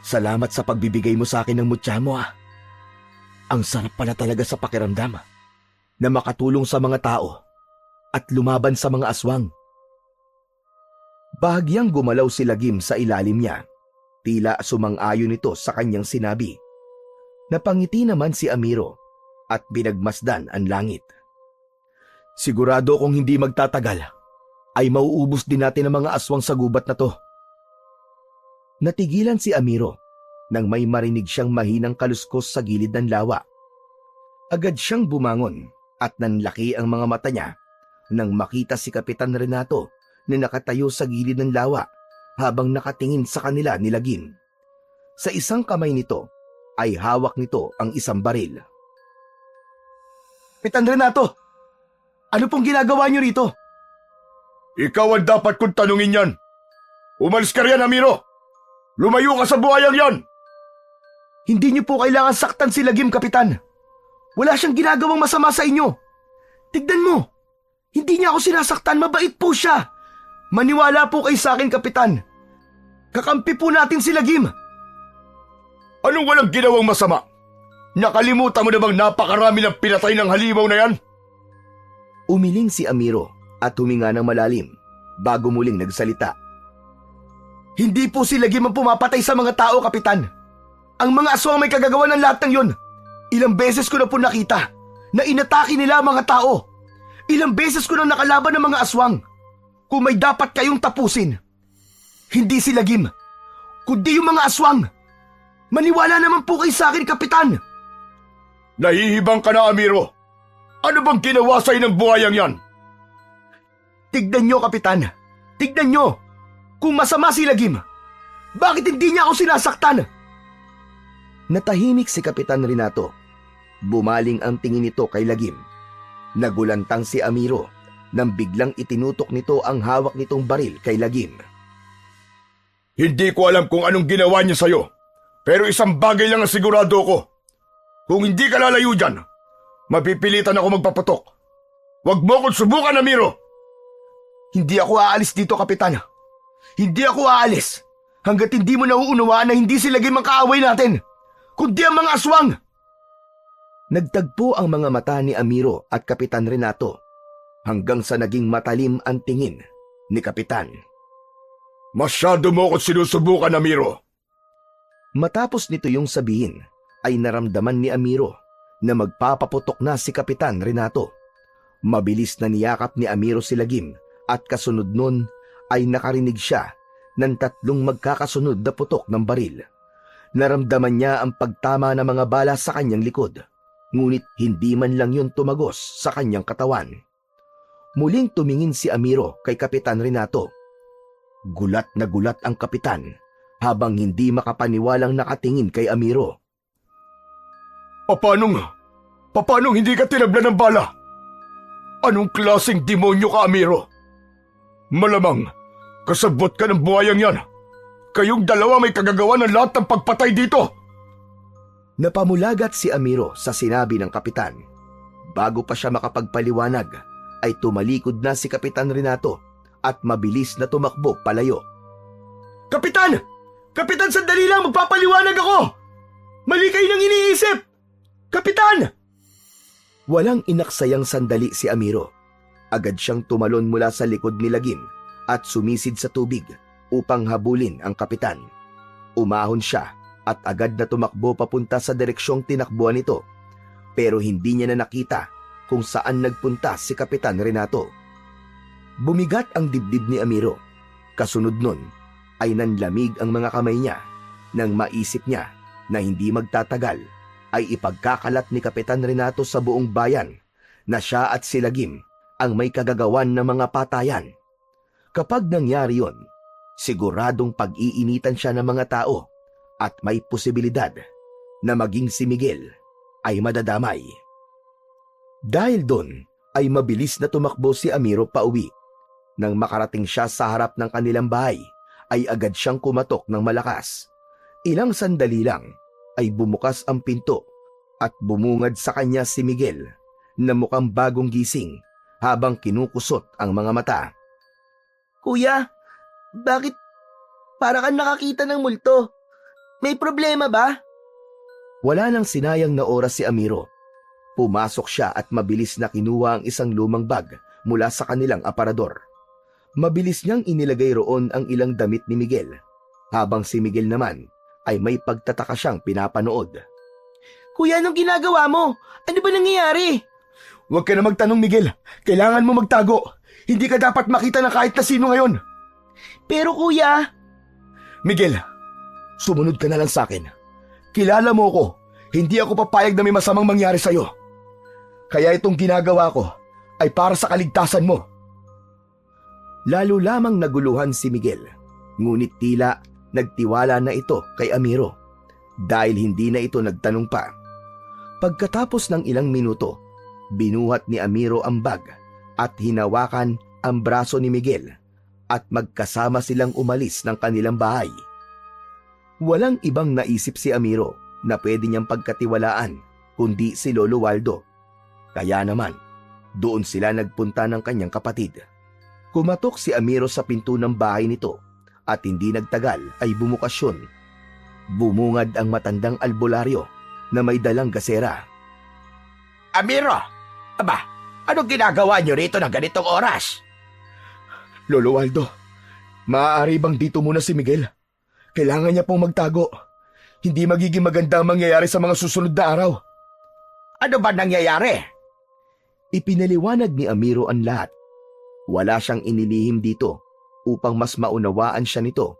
salamat sa pagbibigay mo sa akin ng mutya mo. Ang sarap pala talaga sa pakiramdam na makatulong sa mga tao at lumaban sa mga aswang. Bahagyang gumalaw si Lagim sa ilalim niya. Tila sumang-ayon ito sa kanyang sinabi. Napangiti naman si Amiro at binagmasdan ang langit. Sigurado kung hindi magtatagal, ay mauubos din natin ang mga aswang sa gubat na to. Natigilan si Amiro nang may marinig siyang mahinang kaluskos sa gilid ng lawa. Agad siyang bumangon at nanlaki ang mga mata niya nang makita si Kapitan Renato na nakatayo sa gilid ng lawa habang nakatingin sa kanila ni Lagim. Sa isang kamay nito ay hawak nito ang isang baril. Kapitan Renato, ano pong ginagawa niyo rito? Ikaw ang dapat kong tanungin yan. Umalis ka riyan, Amiro. Lumayo ka sa buhayang yan. Hindi niyo po kailangan saktan si Lagim, Kapitan. Wala siyang ginagawang masama sa inyo. Tignan mo, hindi niya ako sinasaktan, mabait po siya. Maniwala po kayo sa akin, Kapitan. Kakampi po natin si Lagim. Anong walang ginawang masama? Nakalimutan mo na bang napakarami ng pinatay ng halimaw na yan? Umiling si Amiro at huminga ng malalim bago muling nagsalita. Hindi po si Lagim ang pumapatay sa mga tao, Kapitan. Ang mga aswang may kagagawa ng lahat ng yon. Ilang beses ko na po nakita na inatake nila ang mga tao. Ilang beses ko na nakalaban ng mga aswang. Kung may dapat kayong tapusin, hindi si Lagim, kundi yung mga aswang. Maniwala naman po kayo sa akin, Kapitan. Nahihibang ka na, Amiro. Ano bang ginawa sa'yo ng buhayang yan? Tignan nyo, Kapitan. Tignan nyo. Kung masama si Lagim, bakit hindi niya ako sinasaktan? Natahimik si Kapitan Renato. Bumaling ang tingin nito kay Lagim. Nagulantang si Amiro nang biglang itinutok nito ang hawak nitong baril kay Lagim. Hindi ko alam kung anong ginawa niya sa'yo, pero isang bagay lang ang sigurado ko. Kung hindi ka lalayo dyan, mapipilitan ako magpaputok. Huwag mo akong subukan, Amiro! Hindi ako aalis dito, Kapitan. Hindi ako aalis hanggat hindi mo nauunawaan na hindi si Lagim ang kaaway natin, kundi ang mga aswang. Nagtagpo ang mga mata ni Amiro at Kapitan Renato hanggang sa naging matalim ang tingin ni Kapitan. Masyado mo akong sinusubukan, Amiro. Matapos nito yung sabihin, ay naramdaman ni Amiro na magpapaputok na si Kapitan Renato. Mabilis na niyakap ni Amiro si Lagim at kasunod nun ay nakarinig siya ng 3 magkakasunod na putok ng baril. Naramdaman niya ang pagtama ng mga bala sa kanyang likod, ngunit hindi man lang yun tumagos sa kanyang katawan. Muling tumingin si Amiro kay Kapitan Renato. Gulat na gulat ang kapitan habang hindi makapaniwalang nakatingin kay Amiro. Paanong hindi ka tinablan ng bala? Anong klaseng demonyo ka, Amiro? Malamang, kasabot ka ng buhayang yan. Kayong dalawa may kagagawa ng lahat ng pagpatay dito. Napamulagat si Amiro sa sinabi ng kapitan. Bago pa siya makapagpaliwanag, ay tumalikod na si Kapitan Renato at mabilis na tumakbo palayo. Kapitan! Kapitan, sandali lang! Magpapaliwanag ako! Mali kayo nang iniisip! Kapitan! Walang inaksayang sandali si Amiro. Agad siyang tumalon mula sa likod ni Lagim at sumisid sa tubig upang habulin ang kapitan. Umahon siya at agad na tumakbo papunta sa direksyong tinakbuhan nito, pero hindi niya na nakita kung saan nagpunta si Kapitan Renato. Bumigat ang dibdib ni Amiro. Kasunod nun ay nanlamig ang mga kamay niya nang maisip niya na hindi magtatagal ay ipagkakalat ni Kapitan Renato sa buong bayan na siya at si Lagim ang may kagagawan ng mga patayan. Kapag nangyari yon, siguradong pag-iinitan siya ng mga tao at may posibilidad na maging si Miguel ay madadamay. Dahil doon ay mabilis na tumakbo si Amiro pauwi. Nang makarating siya sa harap ng kanilang bahay, ay agad siyang kumatok ng malakas. Ilang sandali lang ay bumukas ang pinto at bumungad sa kanya si Miguel na mukhang bagong gising habang kinukusot ang mga mata. Kuya, bakit para kang nakakita ng multo? May problema ba? Wala nang sinayang na oras si Amiro. Pumasok siya at mabilis na kinuha ang isang lumang bag mula sa kanilang aparador. Mabilis niyang inilagay roon ang ilang damit ni Miguel, habang si Miguel naman ay may pagtataka siyang pinapanood. Kuya, anong ginagawa mo? Ano ba nangyayari? Huwag ka na magtanong, Miguel. Kailangan mo magtago. Hindi ka dapat makita ng kahit na sino ngayon. Pero kuya... Miguel, sumunod ka na lang sa akin. Kilala mo ko. Hindi ako papayag na may masamang mangyari sa'yo. Kaya itong ginagawa ko ay para sa kaligtasan mo. Lalo lamang naguluhan si Miguel, ngunit tila nagtiwala na ito kay Amiro dahil hindi na ito nagtanong pa. Pagkatapos ng ilang minuto, binuhat ni Amiro ang bag at hinawakan ang braso ni Miguel at magkasama silang umalis ng kanilang bahay. Walang ibang naisip si Amiro na pwede niyang pagkatiwalaan kundi si Lolo Waldo. Kaya naman, doon sila nagpunta ng kanyang kapatid. Kumatok si Amiro sa pinto ng bahay nito at hindi nagtagal ay bumukas yun. Bumungad ang matandang albularyo na may dalang gasera. Amiro! Aba, anong ginagawa niyo rito ng ganitong oras? Lolo Waldo, maaari bang dito muna si Miguel? Kailangan niya pong magtago. Hindi magiging maganda ang mangyayari sa mga susunod na araw. Ano ba nangyayari? Ipinaliwanag ni Amiro ang lahat. Wala siyang inilihim dito upang mas maunawaan siya nito.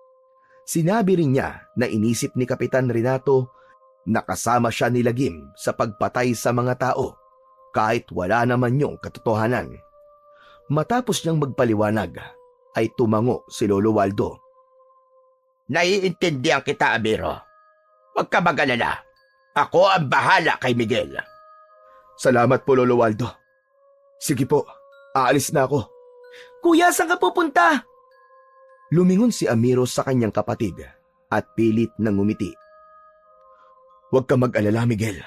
Sinabi rin niya na inisip ni Kapitan Renato na kasama siya ni Lagim sa pagpatay sa mga tao kahit wala naman yung katotohanan. Matapos niyang magpaliwanag ay tumango si Lolo Waldo. Naiintindihan kita, Amiro. Huwag ka mag-alala. Ako ang bahala kay Miguel. Salamat po, Lolo Waldo. Sige po, aalis na ako. Kuya, saan ka pupunta? Lumingon si Amiro sa kanyang kapatid at pilit na ngumiti. Huwag ka mag-alala, Miguel.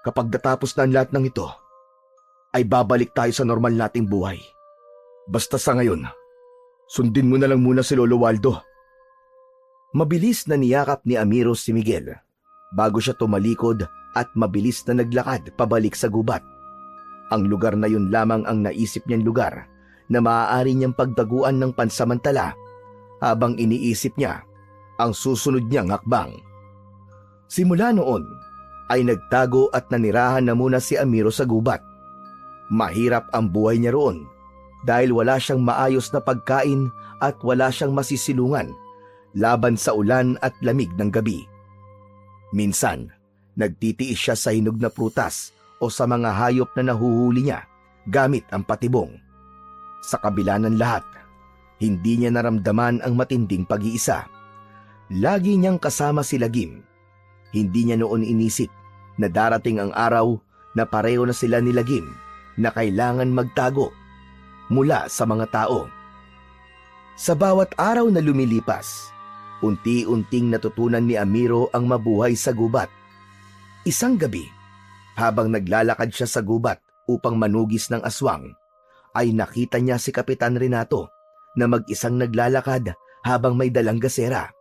Kapag natapos na ang lahat ng ito, ay babalik tayo sa normal nating buhay. Basta sa ngayon, sundin mo na lang muna si Lolo Waldo. Mabilis na niyakap ni Amiro si Miguel bago siya tumalikod at mabilis na naglakad pabalik sa gubat. Ang lugar na yun lamang ang naisip niyang lugar na maaari niyang pagdaguan ng pansamantala habang iniisip niya ang susunod niyang hakbang. Simula noon ay nagtago at nanirahan na muna si Amiro sa gubat. Mahirap ang buhay niya roon dahil wala siyang maayos na pagkain at wala siyang masisilungan laban sa ulan at lamig ng gabi. Minsan, nagtitiis siya sa hinog na prutas o sa mga hayop na nahuhuli niya gamit ang patibong. Sa kabila ng lahat, hindi niya naramdaman ang matinding pag-iisa. Lagi niyang kasama si Lagim. Hindi niya noon inisip na darating ang araw na pareho na sila ni Lagim na kailangan magtago mula sa mga tao. Sa bawat araw na lumilipas, unti-unting natutunan ni Amiro ang mabuhay sa gubat. Isang gabi, habang naglalakad siya sa gubat upang manugis ng aswang, ay nakita niya si Kapitan Renato na mag-isang naglalakad habang may dalang gasera.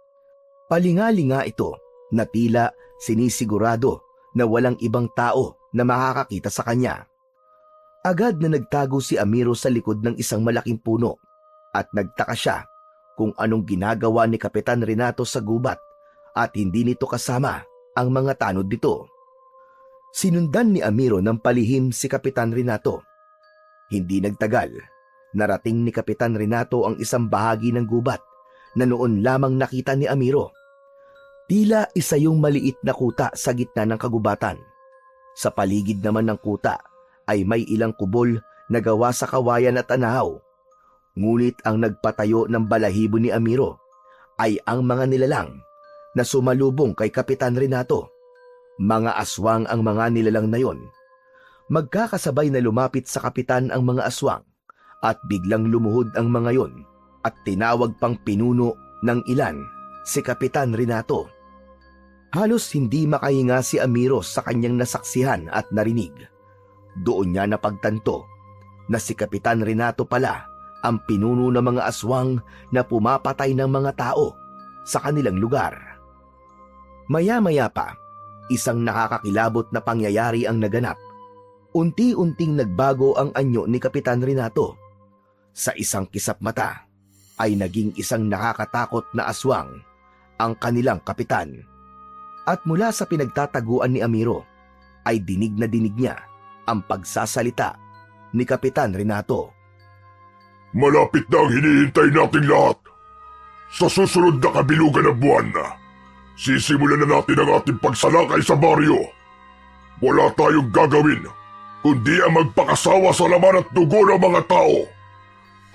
Palinga-linga ito na tila sinisigurado na walang ibang tao na makakakita sa kanya. Agad na nagtago si Amiro sa likod ng isang malaking puno at nagtaka siya kung anong ginagawa ni Kapitan Renato sa gubat at hindi nito kasama ang mga tanod nito. Sinundan ni Amiro ng palihim si Kapitan Renato. Hindi nagtagal, narating ni Kapitan Renato ang isang bahagi ng gubat na noon lamang nakita ni Amiro. Tila isa yung maliit na kuta sa gitna ng kagubatan. Sa paligid naman ng kuta ay may ilang kubol na gawa sa kawayan at anahaw. Ngunit ang nagpatayo ng balahibo ni Amiro ay ang mga nilalang na sumalubong kay Kapitan Renato. Mga aswang ang mga nilalang na yon. Magkakasabay na lumapit sa kapitan ang mga aswang at biglang lumuhod ang mga yon at tinawag pang pinuno ng ilan si Kapitan Renato. Halos hindi makahinga si Amiro sa kanyang nasaksihan at narinig. Doon niya napagtanto na si Kapitan Renato pala ang pinuno ng mga aswang na pumapatay ng mga tao sa kanilang lugar. Maya-maya pa, isang nakakakilabot na pangyayari ang naganap. Unti-unting nagbago ang anyo ni Kapitan Renato. Sa isang kisap mata ay naging isang nakakatakot na aswang ang kanilang kapitan. At mula sa pinagtataguan ni Amiro ay dinig na dinig niya ang pagsasalita ni Kapitan Renato. Malapit na ang hinihintay nating lahat. Sa susunod na kabilugan ng buwan na, sisimulan na natin ang ating pagsalakay sa baryo. Wala tayong gagawin kundi ang magpakasawa sa laman at dugo ng mga tao.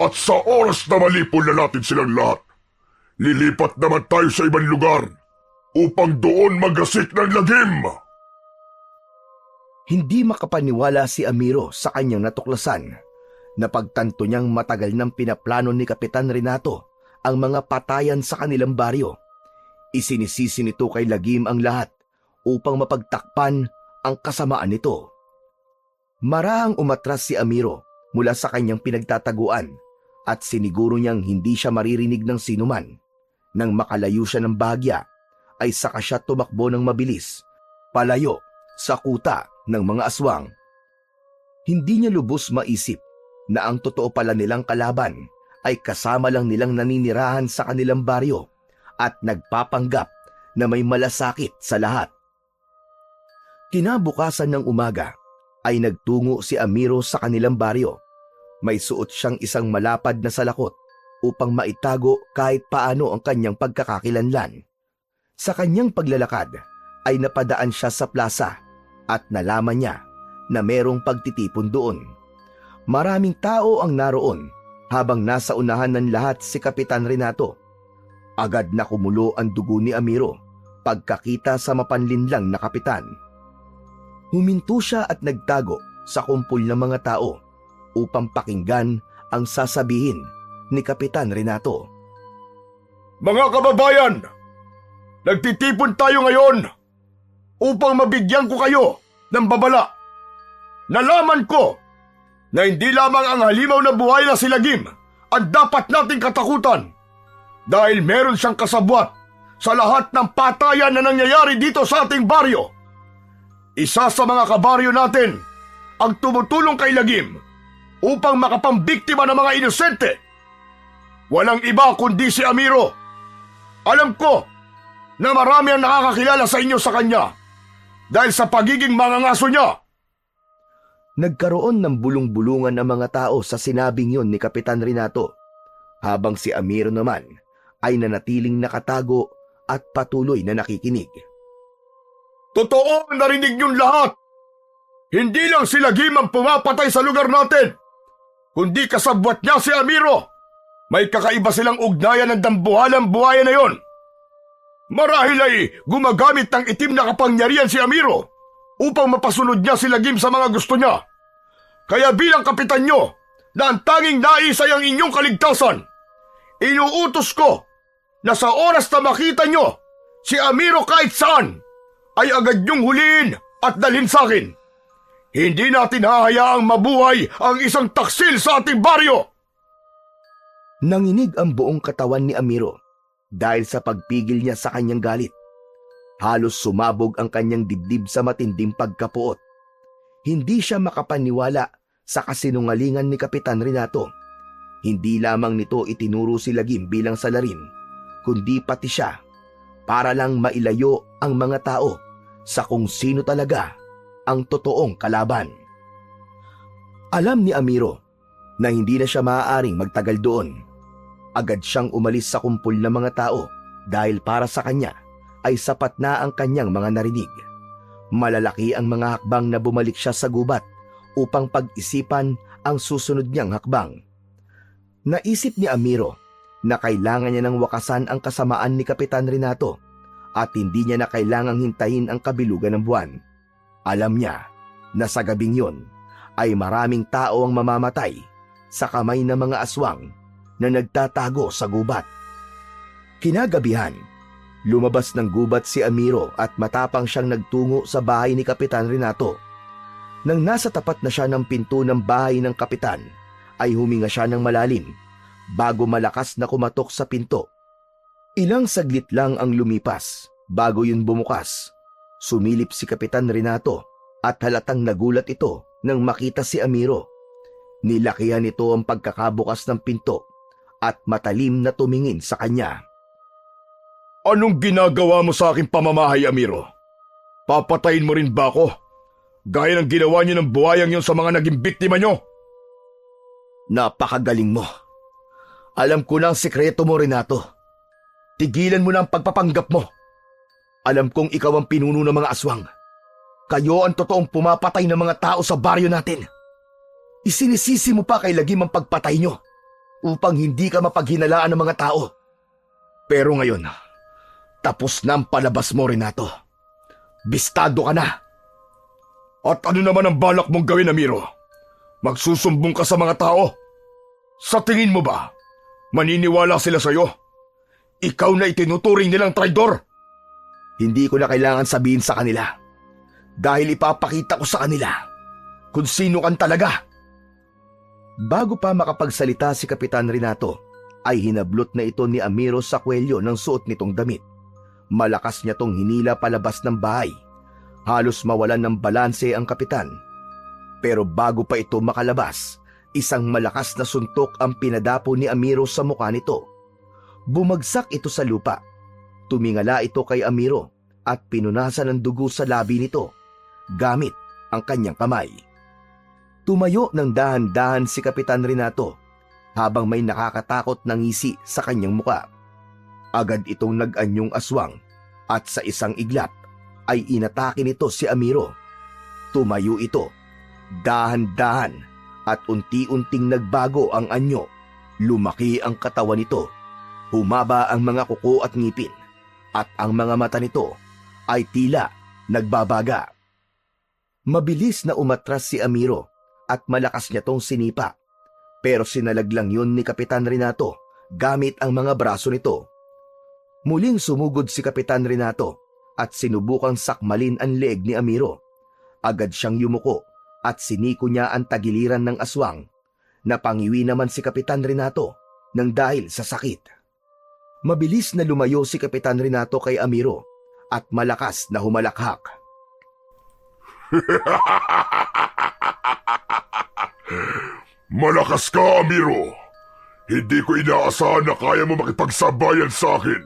At sa oras na malipol na natin silang lahat, lilipat naman tayo sa ibang lugar upang doon magasik ng lagim. Hindi makapaniwala si Amiro sa kanyang natuklasan. Napagtanto niyang matagal nang pinaplano ni Kapitan Renato ang mga patayan sa kanilang baryo. Isinisisi nito kay Lagim ang lahat upang mapagtakpan ang kasamaan nito. Marahang umatras si Amiro mula sa kanyang pinagtataguan at siniguro niyang hindi siya maririnig ng sinuman. Nang makalayo siya ng bahagya, ay saka siya tumakbo ng mabilis, palayo sa kuta ng mga aswang. Hindi niya lubos maisip na ang totoo pala nilang kalaban ay kasama lang nilang naninirahan sa kanilang baryo at nagpapanggap na may malasakit sa lahat. Kinabukasan ng umaga ay nagtungo si Amiro sa kanilang baryo. May suot siyang isang malapad na salakot upang maitago kahit paano ang kanyang pagkakakilanlan. Sa kanyang paglalakad ay napadaan siya sa plaza at nalaman niya na merong pagtitipon doon. Maraming tao ang naroon habang nasa unahan ng lahat si Kapitan Renato. Agad na kumulo ang dugo ni Amiro pagkakita sa mapanlinlang na kapitan. Huminto siya at nagtago sa kumpol ng mga tao upang pakinggan ang sasabihin ni Kapitan Renato. Mga kababayan, nagtitipon tayo ngayon upang mabigyan ko kayo ng babala. Nalaman ko na hindi lamang ang halimaw na buhay na si Lagim ang dapat nating katakutan dahil meron siyang kasabwat sa lahat ng patayan na nangyayari dito sa ating baryo. Isa sa mga kabaryo natin ang tumutulong kay Lagim upang makapambiktima ng mga inosente. Walang iba kundi si Amiro. Alam ko na marami ang nakakakilala sa inyo sa kanya dahil sa pagiging mangangaso niya. Nagkaroon ng bulong-bulungan ng mga tao sa sinabing yon ni Kapitan Renato, habang si Amiro naman ay nanatiling nakatago at patuloy na nakikinig. Totoo ang narinig niyong lahat. Hindi lang si Lagim ang pumapatay sa lugar natin, kundi kasabwat niya si Amiro. May kakaiba silang ugnayan ng dambuhalang buhayan na yon. Marahil ay gumagamit ng itim na kapangyarihan si Amiro upang mapasunod niya si Lagim sa mga gusto niya. Kaya bilang kapitan niyo na ang tanging nais ay ang inyong kaligtasan, inuutos ko na sa oras na makita niyo si Amiro kahit saan, ay agad niyong huliin at dalhin sa akin. Hindi natin hahayaang mabuhay ang isang taksil sa ating baryo. Nanginig ang buong katawan ni Amiro dahil sa pagpigil niya sa kanyang galit. Halos sumabog ang kanyang dibdib sa matinding pagkapuot. Hindi siya makapaniwala sa kasinungalingan ni Kapitan Renato. Hindi lamang nito itinuro si Lagim bilang salarin, kundi pati siya, para lang mailayo ang mga tao sa kung sino talaga ang totoong kalaban. Alam ni Amiro na hindi na siya maaaring magtagal doon. Agad siyang umalis sa kumpol ng mga tao dahil para sa kanya ay sapat na ang kanyang mga narinig. Malalaki ang mga hakbang na bumalik siya sa gubat upang pag-isipan ang susunod niyang hakbang. Naisip ni Amiro na kailangan niya ng wakasan ang kasamaan ni Kapitan Renato at hindi niya na kailangang hintayin ang kabilugan ng buwan. Alam niya na sa gabing yon ay maraming tao ang mamamatay sa kamay ng mga aswang na nagtatago sa gubat. Kinagabihan, lumabas ng gubat si Amiro at matapang siyang nagtungo sa bahay ni Kapitan Renato. Nang nasa tapat na siya ng pinto ng bahay ng kapitan, ay huminga siya ng malalim bago malakas na kumatok sa pinto. Ilang saglit lang ang lumipas bago yun bumukas. Sumilip si Kapitan Renato at halatang nagulat ito nang makita si Amiro. Nilakihan nito ang pagkakabukas ng pinto at matalim na tumingin sa kanya. Anong ginagawa mo sa aking pamamahay, Amiro? Papatayin mo rin ba ako? Gaya ng ginawa niyo ng buhayang yon sa mga naging biktima niyo? Napakagaling mo. Alam ko na ang sekreto mo, Renato. Tigilan mo na ang pagpapanggap mo. Alam kong ikaw ang pinuno ng mga aswang. Kayo ang totoong pumapatay ng mga tao sa baryo natin. Isinisisi mo pa kay Lagim ang pagpatay nyo upang hindi ka mapaghinalaan ng mga tao. Pero ngayon, tapos na ang palabas mo, Renato. Bistado ka na. At ano naman ang balak mong gawin, Amiro? Magsusumbong ka sa mga tao? Sa tingin mo ba, maniniwala sila sa'yo? Ikaw na itinuturing nilang traidor? Hindi ko na kailangan sabihin sa kanila dahil ipapakita ko sa kanila kung sino kan talaga. Bago pa makapagsalita si Kapitan Renato, ay hinablot na ito ni Amiro sa kwelyo ng suot nitong damit. Malakas niya tong hinila palabas ng bahay. Halos mawalan ng balanse ang kapitan. Pero bago pa ito makalabas, isang malakas na suntok ang pinadapo ni Amiro sa mukha nito. Bumagsak ito sa lupa. Tumingala ito kay Amiro at pinunasan ng dugo sa labi nito gamit ang kanyang kamay. Tumayo ng dahan-dahan si Kapitan Renato habang may nakakatakot na ngisi sa kanyang muka. Agad itong nag-anyong aswang at sa isang iglap ay inatake nito si Amiro. Tumayo ito, dahan-dahan at unti-unting nagbago ang anyo. Lumaki ang katawan nito, humaba ang mga kuko at ngipin, at ang mga mata nito ay tila nagbabaga. Mabilis na umatras si Amiro at malakas niya tong sinipa, pero sinalaglang yun ni Kapitan Renato gamit ang mga braso nito. Muling sumugod si Kapitan Renato at sinubukang sakmalin ang leeg ni Amiro. Agad siyang yumuko at siniko niya ang tagiliran ng aswang. Napangiwi naman si Kapitan Renato nang dahil sa sakit. Mabilis na lumayo si Kapitan Renato kay Amiro at malakas na humalakhak. Malakas ka, Amiro. Hindi ko inaasahan na kaya mo makipagsabayan sa akin.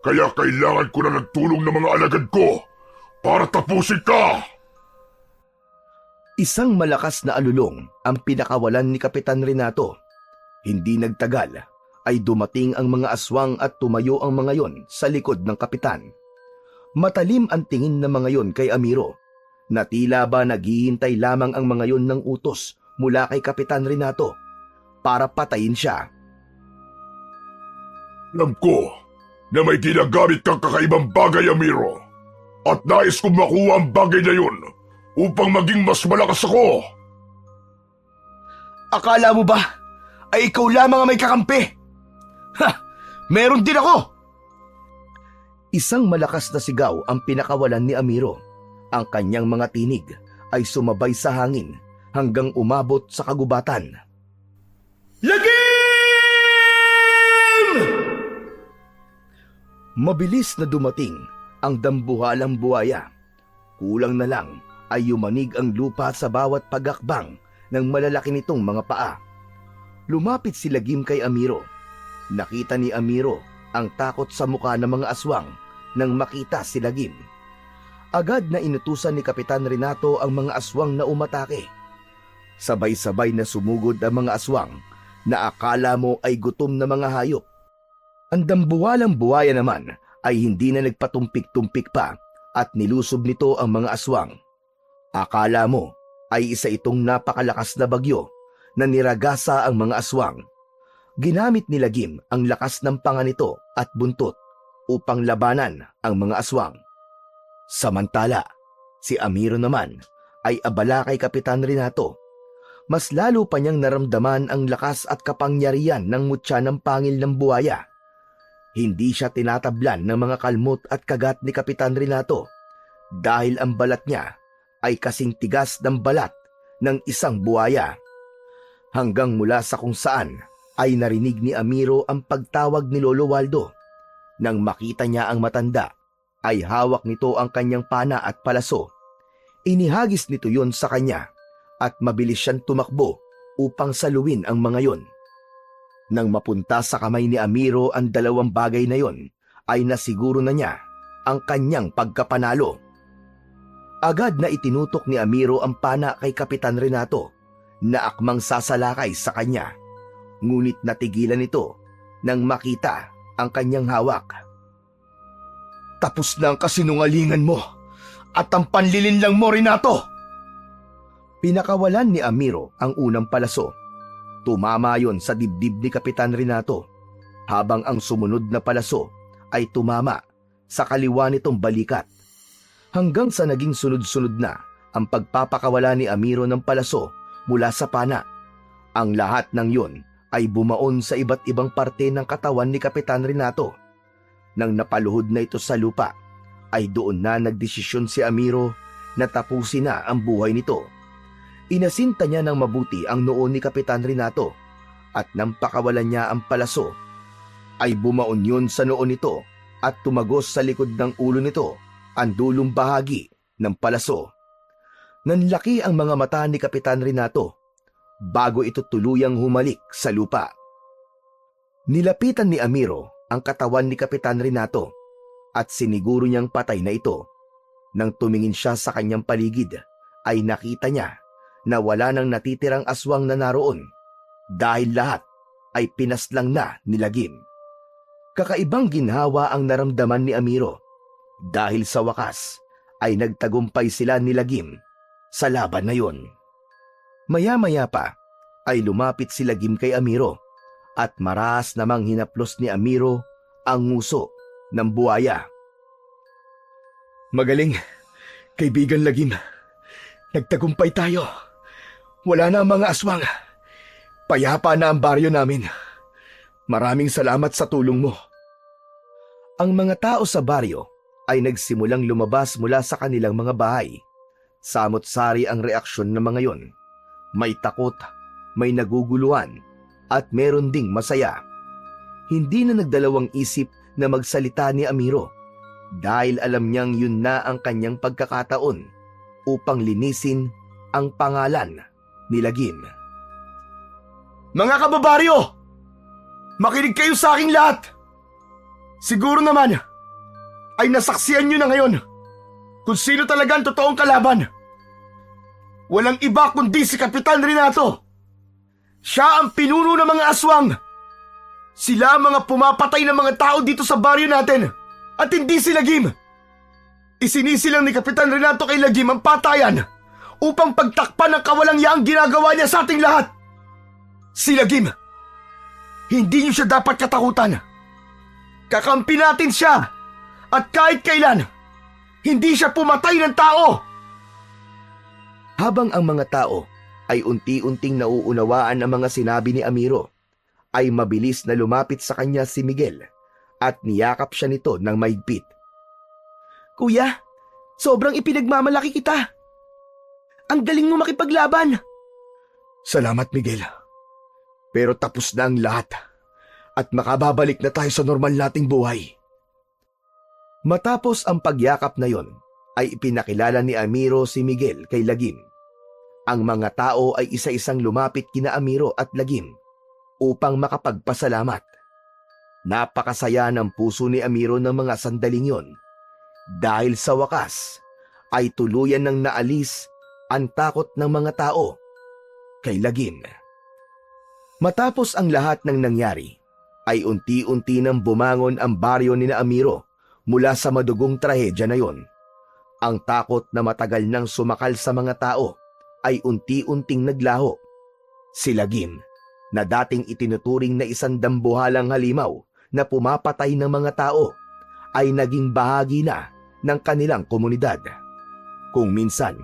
Kaya kailangan ko na ng tulong ng mga alagad ko para tapusin ka! Isang malakas na alulong ang pinakawalan ni Kapitan Renato. Hindi nagtagal ay dumating ang mga aswang at tumayo ang mga yon sa likod ng kapitan. Matalim ang tingin ng mga yon kay Amiro, na tila ba naghihintay lamang ang mga yon ng utos mula kay Kapitan Renato para patayin siya. Alam ko na may ginagamit kang kakaibang bagay, Amiro. At nais kong makuha ang bagay na yun upang maging mas malakas ako. Akala mo ba ay ikaw lamang ang may kakampi? Ha! Meron din ako! Isang malakas na sigaw ang pinakawalan ni Amiro. Ang kanyang mga tinig ay sumabay sa hangin hanggang umabot sa kagubatan. Lagim! Mabilis na dumating ang dambuhalang buhaya. Kulang na lang ay yumanig ang lupa sa bawat pagakbang ng malalaki nitong mga paa. Lumapit si Lagim kay Amiro. Nakita ni Amiro ang takot sa mukha ng mga aswang nang makita si Lagim. Agad na inutusan ni Kapitan Renato ang mga aswang na umatake. Sabay-sabay na sumugod ang mga aswang na akala mo ay gutom na mga hayop. Ang dambuhalang buhaya naman ay hindi na nagpatumpik-tumpik pa at nilusob nito ang mga aswang. Akala mo ay isa itong napakalakas na bagyo na niragasa ang mga aswang. Ginamit ni Lagim ang lakas ng panga nito at buntot upang labanan ang mga aswang. Samantala, si Amiro naman ay abala kay Kapitan Renato. Mas lalo pa niyang naramdaman ang lakas at kapangyarihan ng mutya ng pangil ng buhaya. Hindi siya tinatablan ng mga kalmot at kagat ni Kapitan Renato dahil ang balat niya ay kasing tigas ng balat ng isang buhaya. Hanggang mula sa kung saan ay narinig ni Amiro ang pagtawag ni Lolo Waldo. Nang makita niya ang matanda, ay hawak nito ang kanyang pana at palaso. Inihagis nito yon sa kanya at mabilis siyang tumakbo upang saluin ang mga yon. Nang mapunta sa kamay ni Amiro ang dalawang bagay na yon, ay nasiguro na niya ang kanyang pagkapanalo. Agad na itinutok ni Amiro ang pana kay Kapitan Renato na akmang sasalakay sa kanya. Ngunit natigilan ito nang makita ang kanyang hawak. Tapos na ang kasinungalingan mo at ang panlilinlang mo, Renato! Pinakawalan ni Amiro ang unang palaso. Tumama yon sa dibdib ni Kapitan Renato, habang ang sumunod na palaso ay tumama sa kaliwa nitong balikat. Hanggang sa naging sunod-sunod na ang pagpapakawala ni Amiro ng palaso mula sa pana. Ang lahat ng yon ay bumaon sa iba't ibang parte ng katawan ni Kapitan Renato. Nang napaluhod na ito sa lupa, ay doon na nagdesisyon si Amiro na tapusin na ang buhay nito. Inasinta niya ng mabuti ang noo ni Kapitan Renato at nang pakawalan niya ang palaso, ay bumaon yun sa noo nito at tumagos sa likod ng ulo nito ang dulong bahagi ng palaso. Nanlaki ang mga mata ni Kapitan Renato bago ito tuluyang humalik sa lupa. Nilapitan ni Amiro ang katawan ni Kapitan Renato at siniguro niyang patay na ito. Nang tumingin siya sa kanyang paligid, ay nakita niya na wala nang natitirang aswang na naroon dahil lahat ay pinaslang na ni Lagim. Kakaibang ginhawa ang naramdaman ni Amiro dahil sa wakas ay nagtagumpay sila ni Lagim sa laban na yon. Maya-maya pa ay lumapit si Lagim kay Amiro at marahas namang hinaplos ni Amiro ang nguso ng buhaya. Magaling, kaibigan Lagim. Nagtagumpay tayo. Wala na ang mga aswang. Payapa na ang baryo namin. Maraming salamat sa tulong mo. Ang mga tao sa baryo ay nagsimulang lumabas mula sa kanilang mga bahay. Samot-sari ang reaksyon ng mga yon. May takot, may naguguluhan, at meron ding masaya. Hindi na nagdalawang isip na magsalita ni Amiro dahil alam niyang yun na ang kanyang pagkakataon upang linisin ang pangalan ni Lagim. Mga kababaryo! Makinig kayo sa aking lahat! Siguro naman ay nasaksihan nyo na ngayon kung sino talaga ang totoong kalaban. Walang iba kundi si Kapitan Renato. Siya ang pinuno ng mga aswang. Sila ang mga pumapatay ng mga tao dito sa baryo natin at hindi si Lagim. Isinisilang ni Kapitan Renato kay Lagim ang patayan upang pagtakpan ang kawalang-yaang ginagawa niya sa ating lahat. Si Lagim, hindi niyo siya dapat katakutan. Kakampi natin siya at kahit kailan, hindi siya pumatay ng tao. Habang ang mga tao ay unti-unting nauunawaan ang mga sinabi ni Amiro, ay mabilis na lumapit sa kanya si Miguel at niyakap siya nito ng mahigpit. Kuya, sobrang ipinagmamalaki kita. Ang galing mo makipaglaban. Salamat, Miguel. Pero tapos na ang lahat at makababalik na tayo sa normal nating buhay. Matapos ang pagyakap na yon, ay ipinakilala ni Amiro si Miguel kay Lagim. Ang mga tao ay isa-isang lumapit kina Amiro at Lagim upang makapagpasalamat. Napakasaya ng puso ni Amiro ng mga sandaling yon dahil sa wakas ay tuluyan ng naalis ang takot ng mga tao kay Lagim. Matapos ang lahat ng nangyari, ay unti-unti nang bumangon ang baryo ni Amiro mula sa madugong trahedya na yon. Ang takot na matagal nang sumakal sa mga tao ay unti-unting naglaho. Si Lagim, na dating itinuturing na isang dambuhalang halimaw na pumapatay ng mga tao, ay naging bahagi na ng kanilang komunidad. Kung minsan,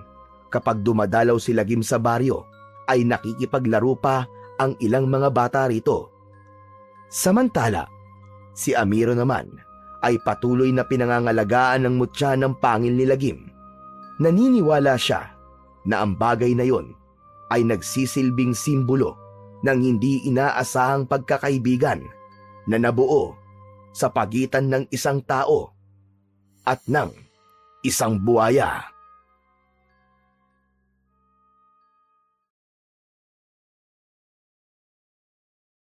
kapag dumadalaw si Lagim sa baryo, ay nakikipaglaro pa ang ilang mga bata rito. Samantala, si Amiro naman ay patuloy na pinangangalagaan ng mutya ng pangil ni Lagim. Naniniwala siya na ang bagay na yon ay nagsisilbing simbolo ng hindi inaasahang pagkakaibigan na nabuo sa pagitan ng isang tao at ng isang buhaya.